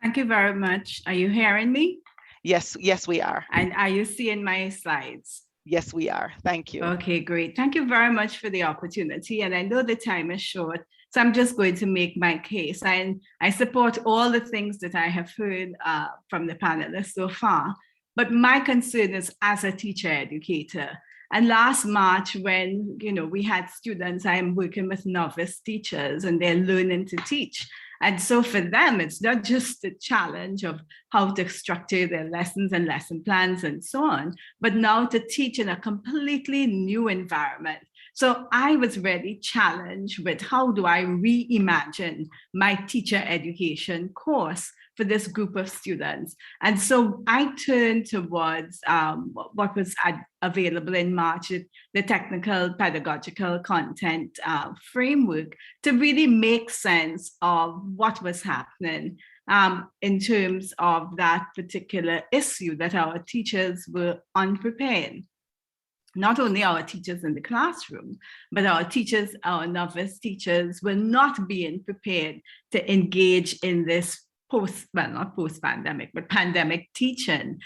Thank you very much. Are you hearing me? Yes, yes, we are. And are you seeing my slides? Yes, we are. Thank you. Okay, great. Thank you very much for the opportunity. And I know the time is short, so I'm just going to make my case. And I support all the things that I have heard from the panelists so far. But my concern is as a teacher educator. And last March, when we had students, I'm working with novice teachers and they're learning to teach. And so for them, it's not just the challenge of how to structure their lessons and lesson plans and so on, but now to teach in a completely new environment. So I was really challenged with how do I reimagine my teacher education course for this group of students. And so I turned towards what was available in March, the technical pedagogical content framework, to really make sense of what was happening in terms of that particular issue that our teachers were unprepared. Not only our teachers in the classroom, but our teachers, our novice teachers, were not being prepared to engage in this not post-pandemic, but pandemic teaching,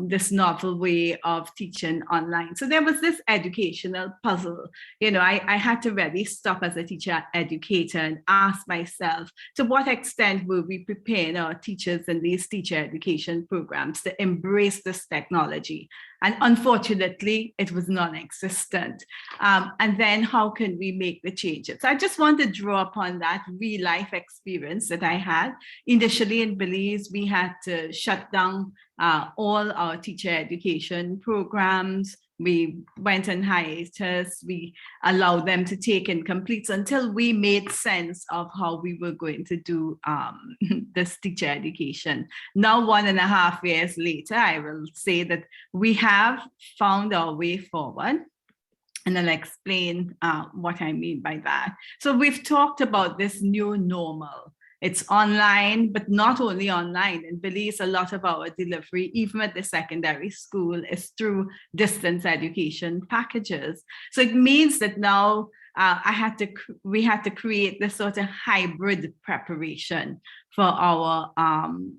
this novel way of teaching online. So there was this educational puzzle. I had to really stop as a teacher educator and ask myself, to what extent were we preparing our teachers in these teacher education programs to embrace this technology? And unfortunately, it was non-existent. And then how can we make the changes? So I just want to draw upon that real life experience that I had. Initially in Belize, we had to shut down all our teacher education programs. We went on hiatus. We allowed them to take incompletes until we made sense of how we were going to do this teacher education. Now, 1.5 years later, I will say that we have found our way forward. And I'll explain what I mean by that. So we've talked about this new normal. It's online, but not only online. In Belize, a lot of our delivery, even at the secondary school, is through distance education packages. So it means that now we had to create this sort of hybrid preparation for our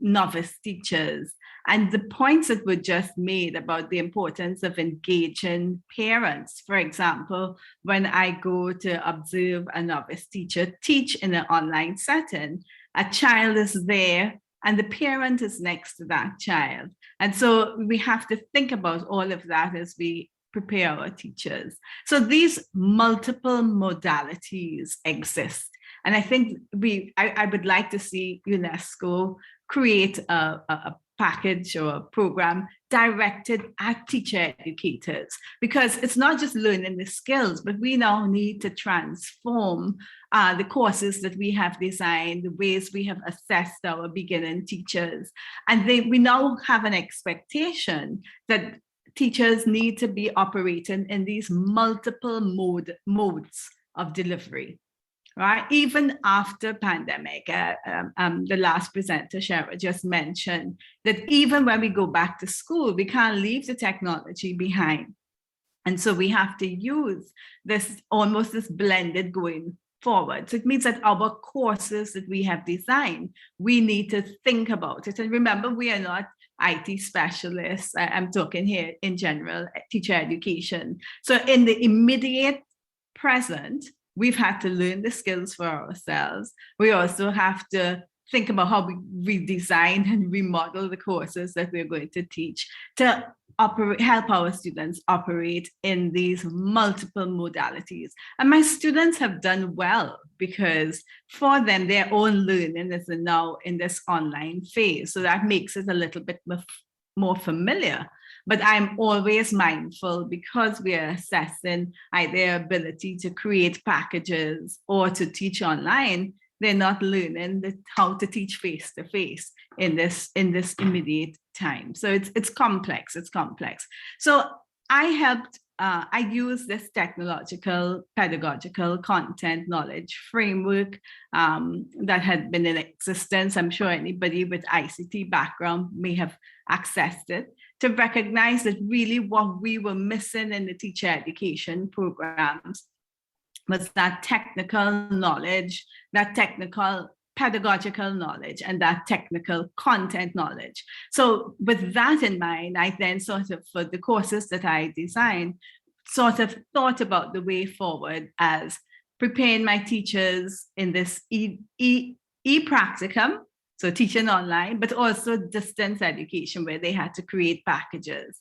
novice teachers. And the points that were just made about the importance of engaging parents. For example, when I go to observe a novice teacher teach in an online setting, a child is there and the parent is next to that child. And so we have to think about all of that as we prepare our teachers. So these multiple modalities exist. And I think I would like to see UNESCO create a package or a program directed at teacher educators, because it's not just learning the skills, but we now need to transform the courses that we have designed, the ways we have assessed our beginning teachers. And we now have an expectation that teachers need to be operating in these multiple modes of delivery. Right, even after pandemic, the last presenter, Shara, just mentioned that even when we go back to school, we can't leave the technology behind. And so we have to use this almost this blended going forward. So it means that our courses that we have designed, we need to think about it. And remember, we are not IT specialists. I'm talking here in general, teacher education. So in the immediate present, we've had to learn the skills for ourselves. We also have to think about how we redesign and remodel the courses that we're going to teach to help our students operate in these multiple modalities. And my students have done well because for them, their own learning is now in this online phase. So that makes it a little bit more familiar. But I'm always mindful, because we are assessing their ability to create packages or to teach online, they're not learning how to teach face to face in this immediate time. So it's complex. It's complex. So I use this technological, pedagogical content knowledge framework that had been in existence. I'm sure anybody with ICT background may have accessed it, to recognize that really what we were missing in the teacher education programs was that technical knowledge, that technical pedagogical knowledge, and that technical content knowledge. So with that in mind, I then sort of, for the courses that I designed, sort of thought about the way forward as preparing my teachers in this e-practicum, so teaching online, but also distance education where they had to create packages.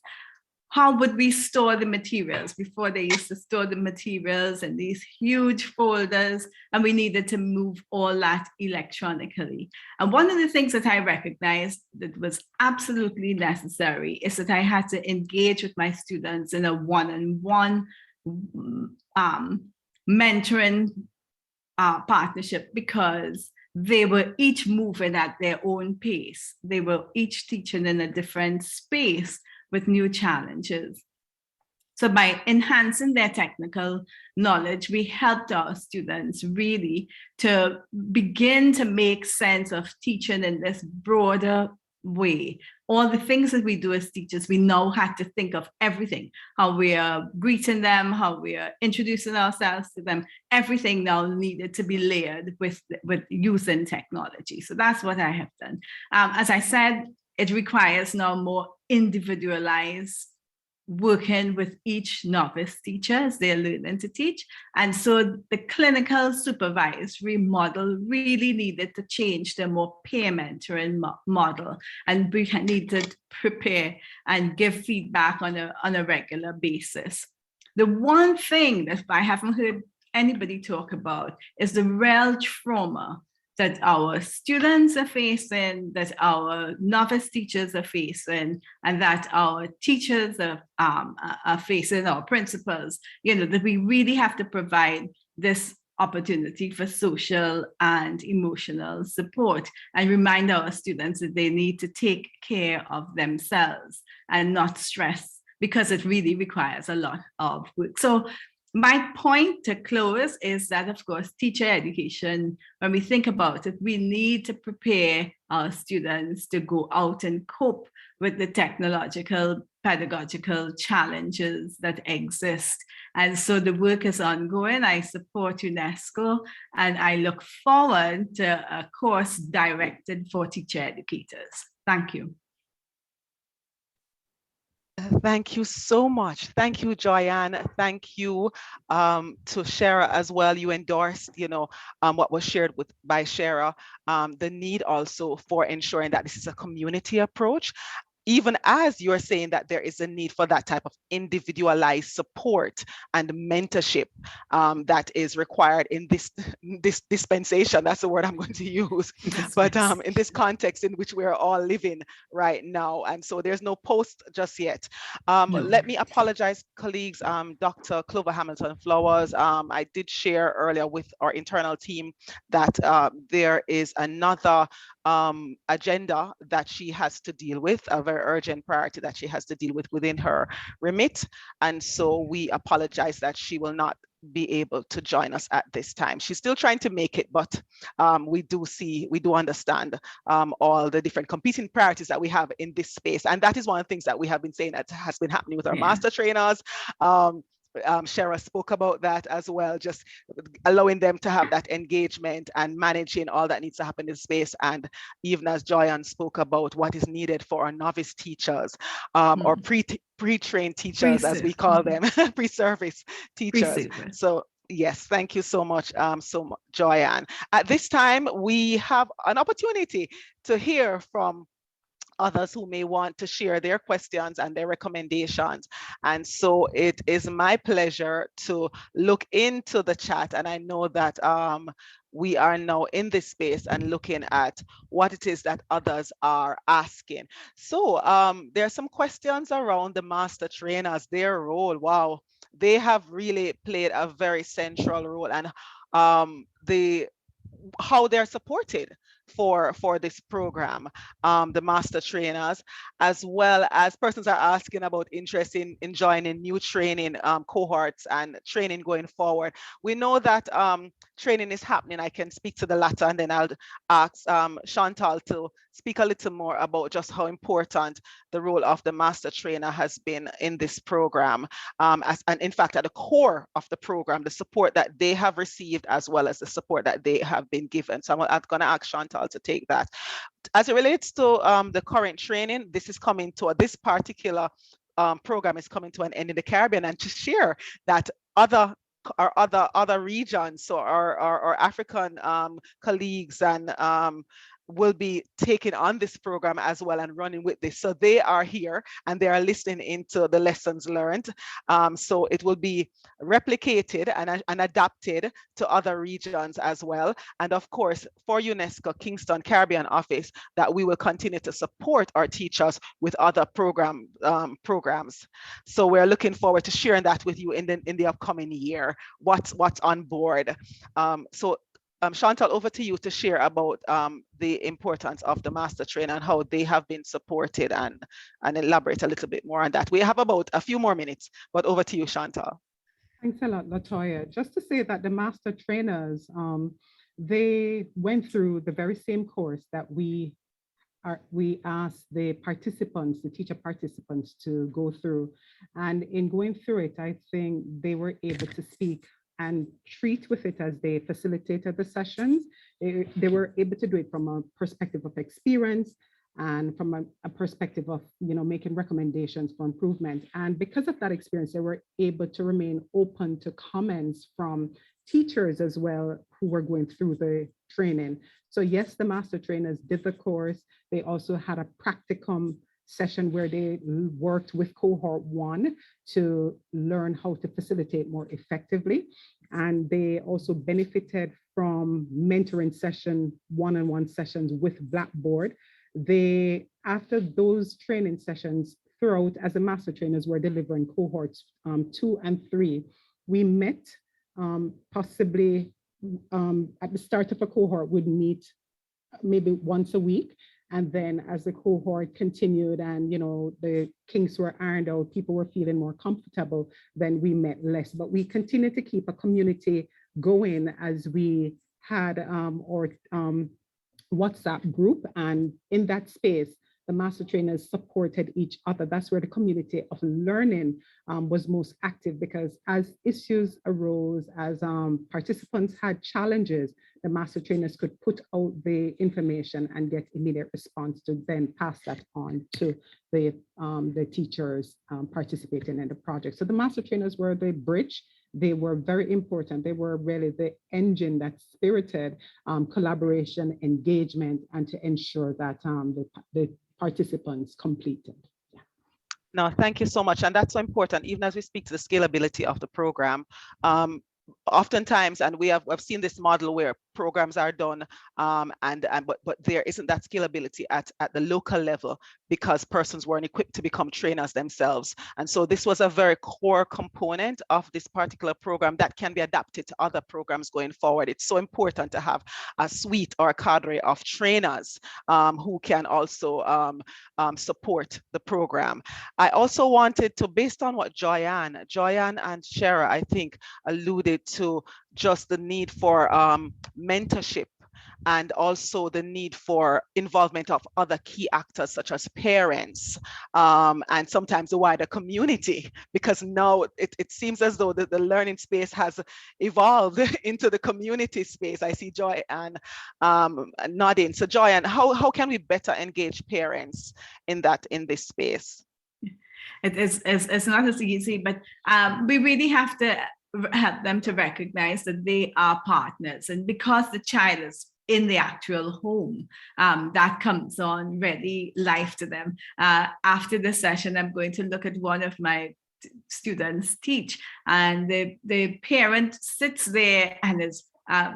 How would we store the materials? Before, they used to store the materials in these huge folders, and we needed to move all that electronically. And one of the things that I recognized that was absolutely necessary is that I had to engage with my students in a one-on-one mentoring partnership, because they were each moving at their own pace. They were each teaching in a different space with new challenges. So by enhancing their technical knowledge, we helped our students really to begin to make sense of teaching in this broader way. All the things that we do as teachers, we now had to think of everything, how we are greeting them, how we are introducing ourselves to them. Everything now needed to be layered with using technology. So that's what I have done. As I said, it requires now more individualized working with each novice teacher as they're learning to teach. And so the clinical supervisory model really needed to change to a more peer mentoring model. And we needed to prepare and give feedback on a regular basis. The one thing that I haven't heard anybody talk about is the real trauma that our students are facing, that our novice teachers are facing, and that our teachers are facing, our principals, that we really have to provide this opportunity for social and emotional support, and remind our students that they need to take care of themselves and not stress, because it really requires a lot of work. So my point to close is that, of course, teacher education, when we think about it, we need to prepare our students to go out and cope with the technological, pedagogical challenges that exist. And so the work is ongoing. I support UNESCO, and I look forward to a course directed for teacher educators. Thank you. Thank you so much. Thank you, Joyanne. Thank you to Shara as well. You endorsed, what was shared by Shara, the need also for ensuring that this is a community approach, even as you're saying that there is a need for that type of individualized support and mentorship that is required in this dispensation. That's the word I'm going to use. But in this context in which we're all living right now. And so there's no post just yet. No. Let me apologize, colleagues. Dr. Clover Hamilton Flowers, I did share earlier with our internal team that there is another agenda that she has to deal with, a very urgent priority that she has to deal with within her remit. And so we apologize that she will not be able to join us at this time. She's still trying to make it, but we do understand all the different competing priorities that we have in this space. And that is one of the things that we have been saying that has been happening with our master trainers. Shara spoke about that as well, just allowing them to have that engagement and managing all that needs to happen in space. And even as Joyanne spoke about what is needed for our novice teachers or pre-trained teachers, as we call them, pre-service teachers. So yes, thank you so much, Joyanne. At this time, we have an opportunity to hear from others who may want to share their questions and their recommendations. And so it is my pleasure to look into the chat, and I know that we are now in this space and looking at what it is that others are asking. So there are some questions around the master trainers, their role. Wow, they have really played a very central role, and how they're supported for this program, the master trainers, as well as persons are asking about interest in joining new training cohorts and training going forward. We know that training is happening. I can speak to the latter, and then I'll ask Chantal to speak a little more about just how important the role of the master trainer has been in this program, and in fact at the core of the program, the support that they have received as well as the support that they have been given. So I'm going to ask Chantal to take that. As it relates to the current training, this particular program is coming to an end in the Caribbean, and to share that other regions, so our African colleagues and will be taking on this program as well and running with this. So they are here and they are listening into the lessons learned. So it will be replicated and adapted to other regions as well. And of course, for UNESCO Kingston Caribbean office, that we will continue to support our teachers with other programs. So we're looking forward to sharing that with you in the upcoming year, what's on board. Chantal, over to you to share about the importance of the master trainer and how they have been supported, and elaborate a little bit more on that. We have about a few more minutes, but over to you, Chantal. Thanks a lot, Latoya. Just to say that the master trainers, they went through the very same course that we asked the participants, the teacher participants, to go through. And in going through it, I think they were able to speak and treat with it as they facilitated the sessions. They were able to do it from a perspective of experience and from a perspective of, making recommendations for improvement. And because of that experience, they were able to remain open to comments from teachers as well who were going through the training. So yes, the master trainers did the course. They also had a practicum session where they worked with cohort 1 to learn how to facilitate more effectively. And they also benefited from mentoring session, one-on-one sessions with Blackboard. After those training sessions throughout, as the master trainers were delivering cohorts 2 and 3, we met possibly at the start of a cohort would meet maybe once a week. And then as the cohort continued and, the kinks were ironed out, people were feeling more comfortable, then we met less. But we continued to keep a community going as we had our WhatsApp group. And in that space, the master trainers supported each other. That's where the community of learning was most active, because as issues arose, as participants had challenges, the master trainers could put out the information and get immediate response to then pass that on to the teachers participating in the project. So the master trainers were the bridge. They were very important. They were really the engine that spirited collaboration, engagement, and to ensure that the participants completed. No, thank you so much. And that's so important, even as we speak to the scalability of the program. Oftentimes, and I've seen this model where programs are done, but there isn't that scalability at the local level because persons weren't equipped to become trainers themselves. And so this was a very core component of this particular program that can be adapted to other programs going forward. It's so important to have a suite or a cadre of trainers who can also support the program. I also wanted to, based on what Joyanne and Shara, I think, alluded to, just the need for mentorship and also the need for involvement of other key actors such as parents and sometimes the wider community, because now it seems as though the learning space has evolved into the community space. I see Joyanne nodding. So Joyanne, how can we better engage parents in this space? It's not as easy, but we really have to help them to recognize that they are partners, and because the child in the actual home. That comes on really life to them. After the session, I'm going to look at one of my students teach, and the parent sits there and is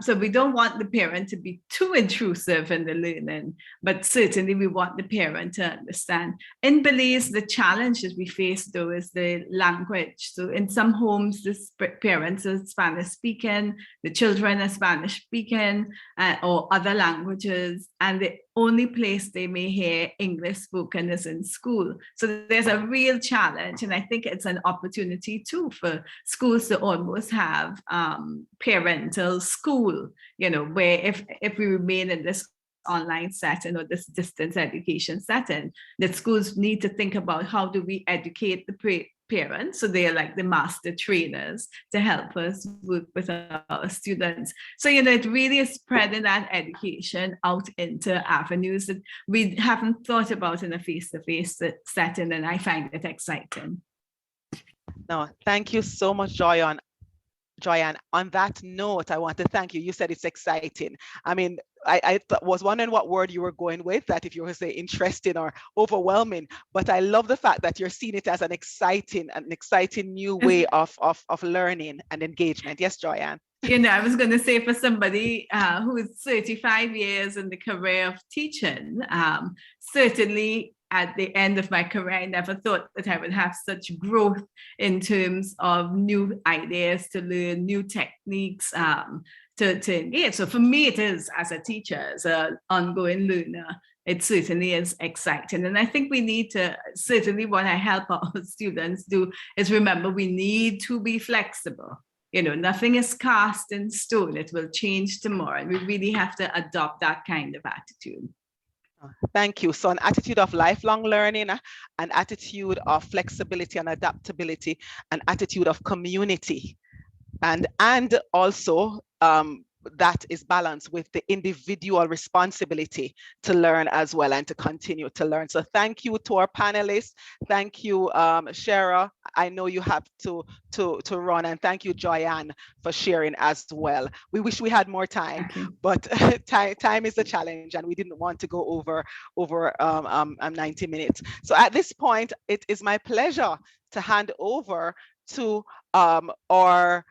so we don't want the parent to be too intrusive in the learning, but certainly we want the parent to understand. In Belize, the challenge that we face though is the language. So in some homes, the parents are Spanish speaking, the children are Spanish speaking or other languages, and the only place they may hear English spoken is in school. So there's a real challenge, and I think it's an opportunity too for schools to almost have parental school, you know, where if we remain in this online setting or this distance education setting, that schools need to think about how do we educate the parents, so they are like the master trainers to help us work with our students. So, you know, it really is spreading that education out into avenues that we haven't thought about in a face-to-face setting, and I find it exciting. No, thank you so much, Joyanne. On that note, I want to thank you. You said it's exciting. I mean, I was wondering what word you were going with, that if you were to say interesting or overwhelming, but I love the fact that you're seeing it as an exciting new way of learning and engagement. Yes, Joyanne. You know, I was going to say, for somebody who is 35 years in the career of teaching, certainly at the end of my career, I never thought that I would have such growth in terms of new ideas to learn, new techniques to engage. So for me, it is, as a teacher, as an ongoing learner, it certainly is exciting. And I think we need to, certainly what I help our students do is remember we need to be flexible. You know, nothing is cast in stone. It will change tomorrow. And we really have to adopt that kind of attitude. Thank you. So an attitude of lifelong learning, an attitude of flexibility and adaptability, an attitude of community, and also that is balanced with the individual responsibility to learn as well and to continue to learn. So thank you to our panelists. Thank you, Shara. I know you have to run, and thank you, Joyanne, for sharing as well. We wish we had more time, but time is a challenge, and we didn't want to go over 90 minutes. So at this point, it is my pleasure to hand over to our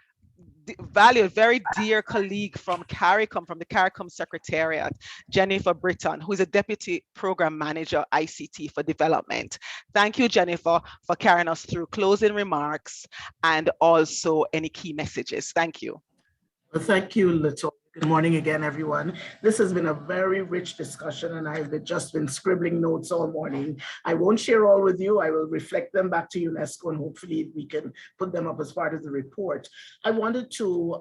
valued, very dear colleague from CARICOM, from the CARICOM Secretariat, Jennifer Britton, who is a Deputy Program Manager, ICT for Development. Thank you, Jennifer, for carrying us through closing remarks and also any key messages. Thank you. Well, thank you, Latoya. Good morning again, everyone. This has been a very rich discussion, and I've just been scribbling notes all morning. I won't share all with you. I will reflect them back to UNESCO, and hopefully we can put them up as part of the report. I wanted to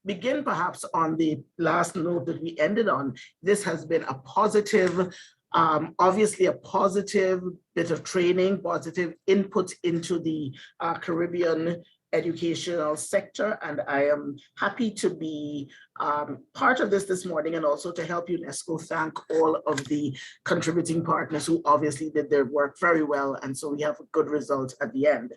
begin perhaps on the last note that we ended on. This has been a positive, obviously a positive bit of training, positive input into the Caribbean educational sector, and I am happy to be part of this morning, and also to help UNESCO thank all of the contributing partners who obviously did their work very well, and so we have a good result at the end.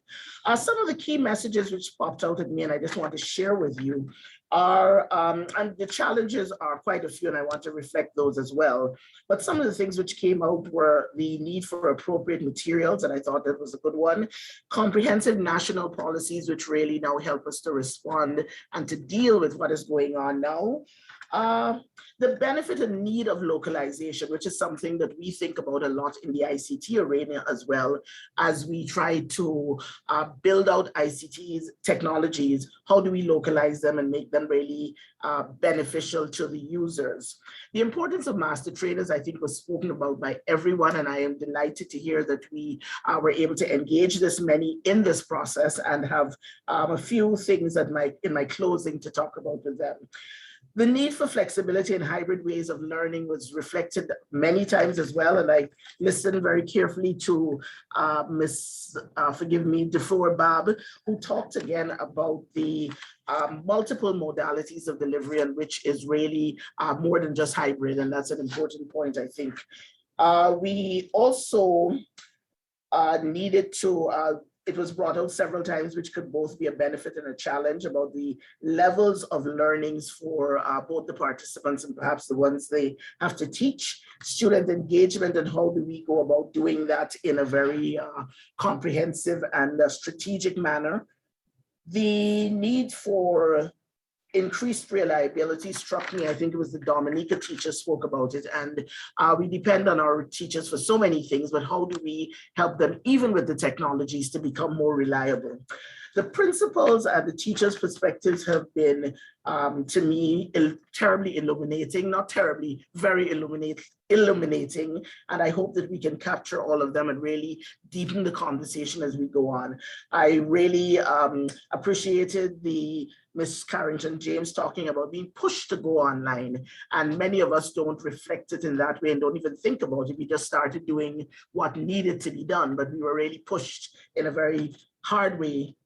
Some of the key messages which popped out at me, and I just want to share with you, are, and the challenges are quite a few, and I want to reflect those as well. But some of the things which came out were the need for appropriate materials, and I thought that was a good one. Comprehensive national policies, which really now help us to respond and to deal with what is going on now. The benefit and need of localization, which is something that we think about a lot in the ICT arena as well, as we try to build out ICTs technologies. How do we localize them and make them really beneficial to the users? The importance of master trainers, I think, was spoken about by everyone, and I am delighted to hear that we were able to engage this many in this process, and have a few things that in my closing to talk about with them. The need for flexibility and hybrid ways of learning was reflected many times as well, and I listened very carefully to forgive me, Defoe Bab, who talked again about the multiple modalities of delivery, and which is really more than just hybrid, and that's an important point, I think. We also needed to it was brought out several times, which could both be a benefit and a challenge, about the levels of learnings for both the participants and perhaps the ones they have to teach, student engagement, and how do we go about doing that in a very comprehensive and strategic manner. The need for increased reliability struck me. I think it was the Dominica teacher spoke about it, and we depend on our teachers for so many things, but how do we help them, even with the technologies, to become more reliable? The principals and the teachers' perspectives have been, to me, terribly illuminating, not terribly, very illuminating, and I hope that we can capture all of them and really deepen the conversation as we go on. I really appreciated the Ms. Carrington James talking about being pushed to go online, and many of us don't reflect it in that way and don't even think about it. We just started doing what needed to be done, but we were really pushed in a very hard way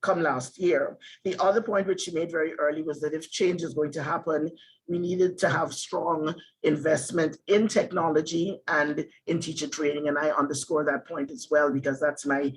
come last year. The other point which she made very early was that if change is going to happen, we needed to have strong investment in technology and in teacher training. And I underscore that point as well, because that's my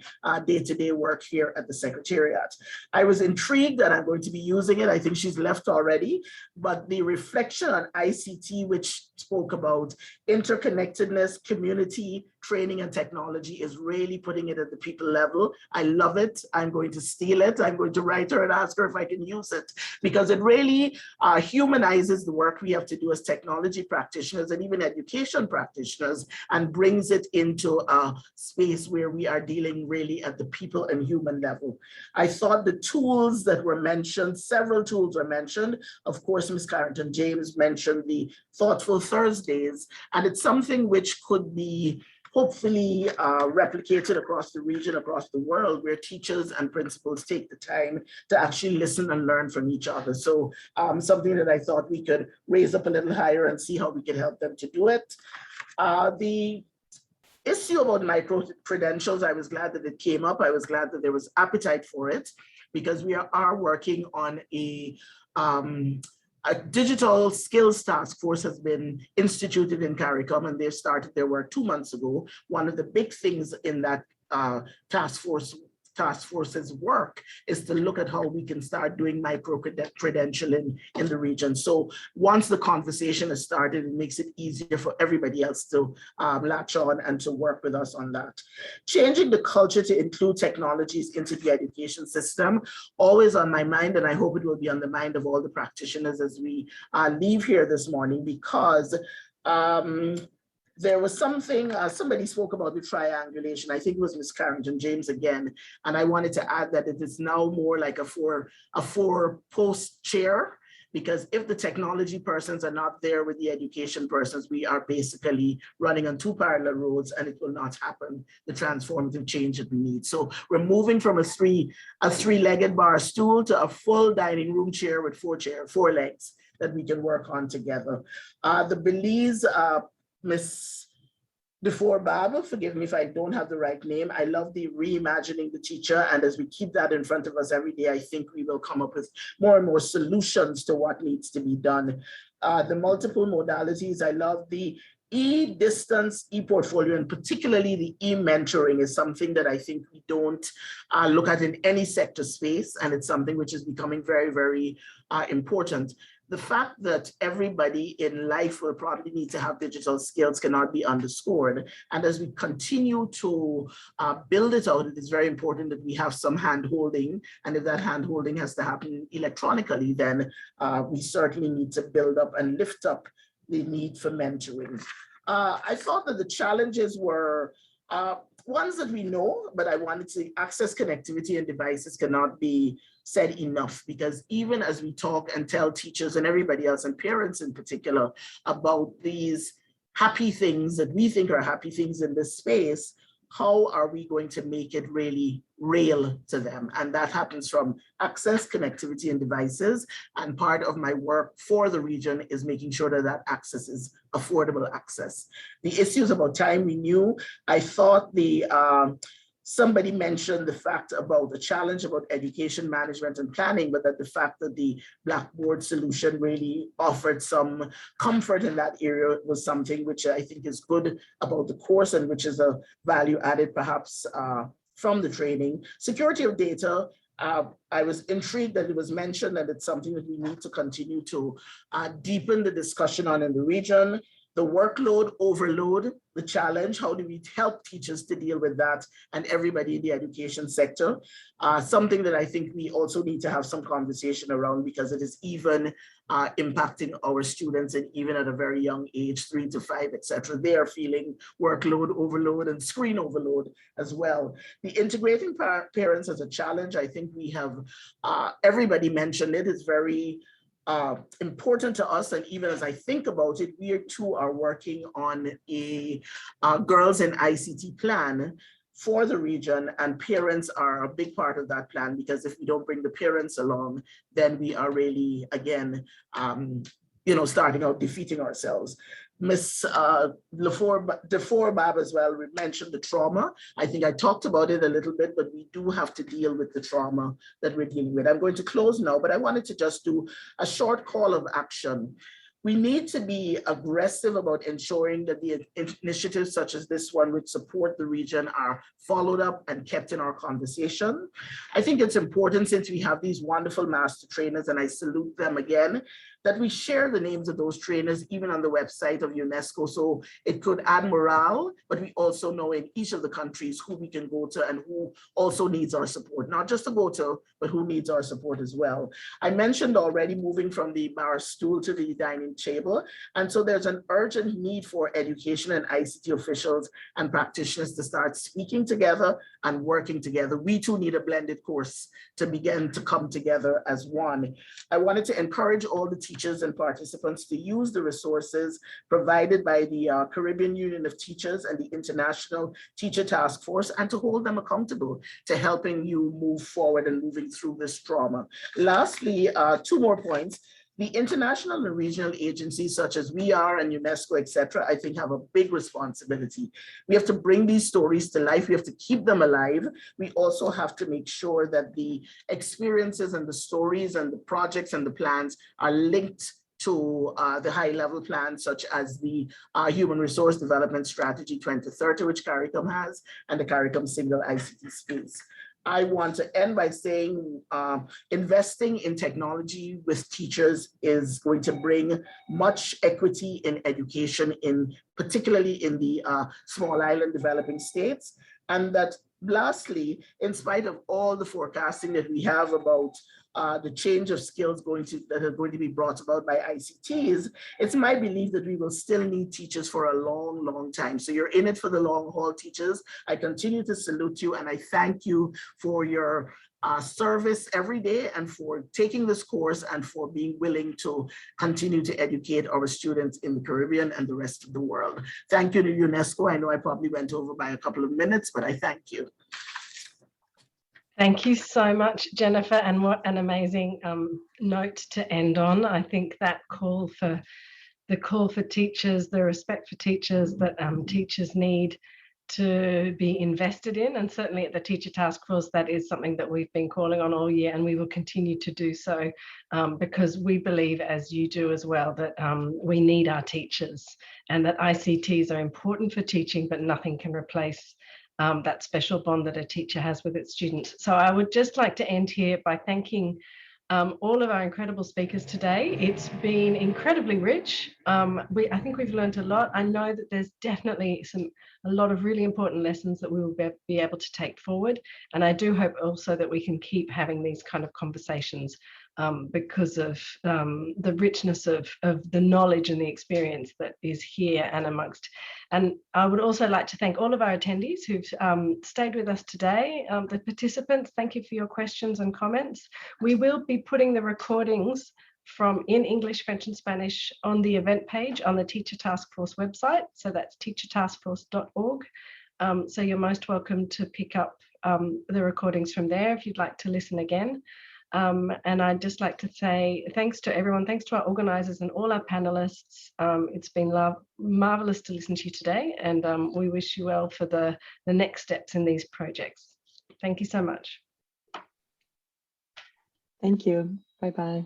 day-to-day work here at the Secretariat. I was intrigued, and I'm going to be using it. I think she's left already, but the reflection on ICT, which spoke about interconnectedness, community, training, and technology, is really putting it at the people level. I love it. I'm going to steal it. I'm going to write her and ask her if I can use it, because it really humanizes the work we have to do as technology practitioners and even education practitioners, and brings it into a space where we are dealing really at the people and human level. I thought the tools that were mentioned, several tools were mentioned. Of course, Ms. Carrington James mentioned the Thoughtful Thursdays, and it's something which could be hopefully replicated across the region, across the world, where teachers and principals take the time to actually listen and learn from each other. So something that I thought we could raise up a little higher and see how we could help them to do it. The issue about micro-credentials, I was glad that it came up. I was glad that there was appetite for it, because we are working on a digital skills task force has been instituted in CARICOM, and they've started their work 2 months ago. One of the big things in that task force's work is to look at how we can start doing micro-credentialing in the region. So once the conversation is started, it makes it easier for everybody else to latch on and to work with us on that. Changing the culture to include technologies into the education system, always on my mind, and I hope it will be on the mind of all the practitioners as we leave here this morning, because there was something, somebody spoke about the triangulation. I think it was Ms. Carrington James again. And I wanted to add that it is now more like a four post chair, because if the technology persons are not there with the education persons, we are basically running on 2 parallel roads, and it will not happen, the transformative change that we need. So we're moving from a three-legged bar stool to a full dining room chair with 4 legs that we can work on together. The Belize, Miss Before Baba, forgive me if I don't have the right name. I love the reimagining the teacher, and as we keep that in front of us every day, I think we will come up with more and more solutions to what needs to be done. The multiple modalities, I love the e-distance, e-portfolio, and particularly the e-mentoring is something that I think we don't look at in any sector space, and it's something which is becoming very, very important. The fact that everybody in life will probably need to have digital skills cannot be underscored. And as we continue to build it out, it is very important that we have some hand-holding. And if that hand-holding has to happen electronically, then we certainly need to build up and lift up the need for mentoring. I thought that the challenges were ones that we know, but I wanted to access connectivity and devices cannot be said enough, because even as we talk and tell teachers and everybody else, and parents in particular, about these happy things that we think are happy things in this space, how are we going to make it really real to them? And that happens from access, connectivity, and devices. And part of my work for the region is making sure that that access is affordable access. The issues about time we knew. I thought the somebody mentioned the fact about the challenge about education management and planning, but that the fact that the Blackboard solution really offered some comfort in that area was something which I think is good about the course, and which is a value added perhaps from the training. Security of data, I was intrigued that it was mentioned that it's something that we need to continue to deepen the discussion on in the region. The workload overload, the challenge, how do we help teachers to deal with that and everybody in the education sector? Something that I think we also need to have some conversation around because it is even impacting our students and even at a very young age, 3 to 5, etc. They are feeling workload overload and screen overload as well. The integrating parents as a challenge, I think we have, everybody mentioned it, is very important to us. And even as I think about it, we too are working on a girls in ICT plan for the region, and parents are a big part of that plan, because if we don't bring the parents along, then we are really, again, starting out defeating ourselves. Ms. Defour-Bab as well mentioned the trauma. I think I talked about it a little bit, but we do have to deal with the trauma that we're dealing with. I'm going to close now, but I wanted to just do a short call of action. We need to be aggressive about ensuring that the initiatives such as this one, which support the region, are followed up and kept in our conversation. I think it's important, since we have these wonderful master trainers, and I salute them again, that we share the names of those trainers even on the website of UNESCO, so it could add morale, but we also know in each of the countries who we can go to and who also needs our support, not just to go to, but who needs our support as well. I mentioned already moving from the bar stool to the dining table, and so there's an urgent need for education and ICT officials and practitioners to start speaking together and working together. We too need a blended course to begin to come together as one. I wanted to encourage all the teachers and participants to use the resources provided by the Caribbean Union of Teachers and the International Teacher Task Force, and to hold them accountable to helping you move forward and moving through this trauma. Lastly, 2 more points. The international and regional agencies such as we are and UNESCO, etc., I think have a big responsibility. We have to bring these stories to life. We have to keep them alive. We also have to make sure that the experiences and the stories and the projects and the plans are linked to the high-level plans, such as the Human Resource Development Strategy 2030, which CARICOM has, and the CARICOM Single ICT Space. I want to end by saying investing in technology with teachers is going to bring much equity in education, particularly in the small island developing states. And that lastly, in spite of all the forecasting that we have about the change of skills that are going to be brought about by ICTs, it's my belief that we will still need teachers for a long, long time. So you're in it for the long haul, teachers. I continue to salute you, and I thank you for your service every day and for taking this course and for being willing to continue to educate our students in the Caribbean and the rest of the world. Thank you to UNESCO. I know I probably went over by a couple of minutes, but I thank you. Thank you so much, Jennifer, and what an amazing note to end on. I think that call for teachers, the respect for teachers that teachers need to be invested in, and certainly at the Teacher Task Force, that is something that we've been calling on all year, and we will continue to do so because we believe, as you do as well, that we need our teachers, and that ICTs are important for teaching, but nothing can replace that special bond that a teacher has with its students. So I would just like to end here by thanking all of our incredible speakers today. It's been incredibly rich. I think we've learned a lot. I know that there's definitely a lot of really important lessons that we will be able to take forward. And I do hope also that we can keep having these kind of conversations because of the richness of the knowledge and the experience that is here and amongst. And I would also like to thank all of our attendees who've stayed with us today. The participants, thank you for your questions and comments. We will be putting the recordings in English, French and Spanish on the event page on the Teacher Task Force website. So that's teachertaskforce.org. So you're most welcome to pick up the recordings from there if you'd like to listen again. And I'd just like to say thanks to everyone, thanks to our organisers and all our panellists. It's been marvellous to listen to you today, and we wish you well for the next steps in these projects. Thank you so much. Thank you. Bye-bye.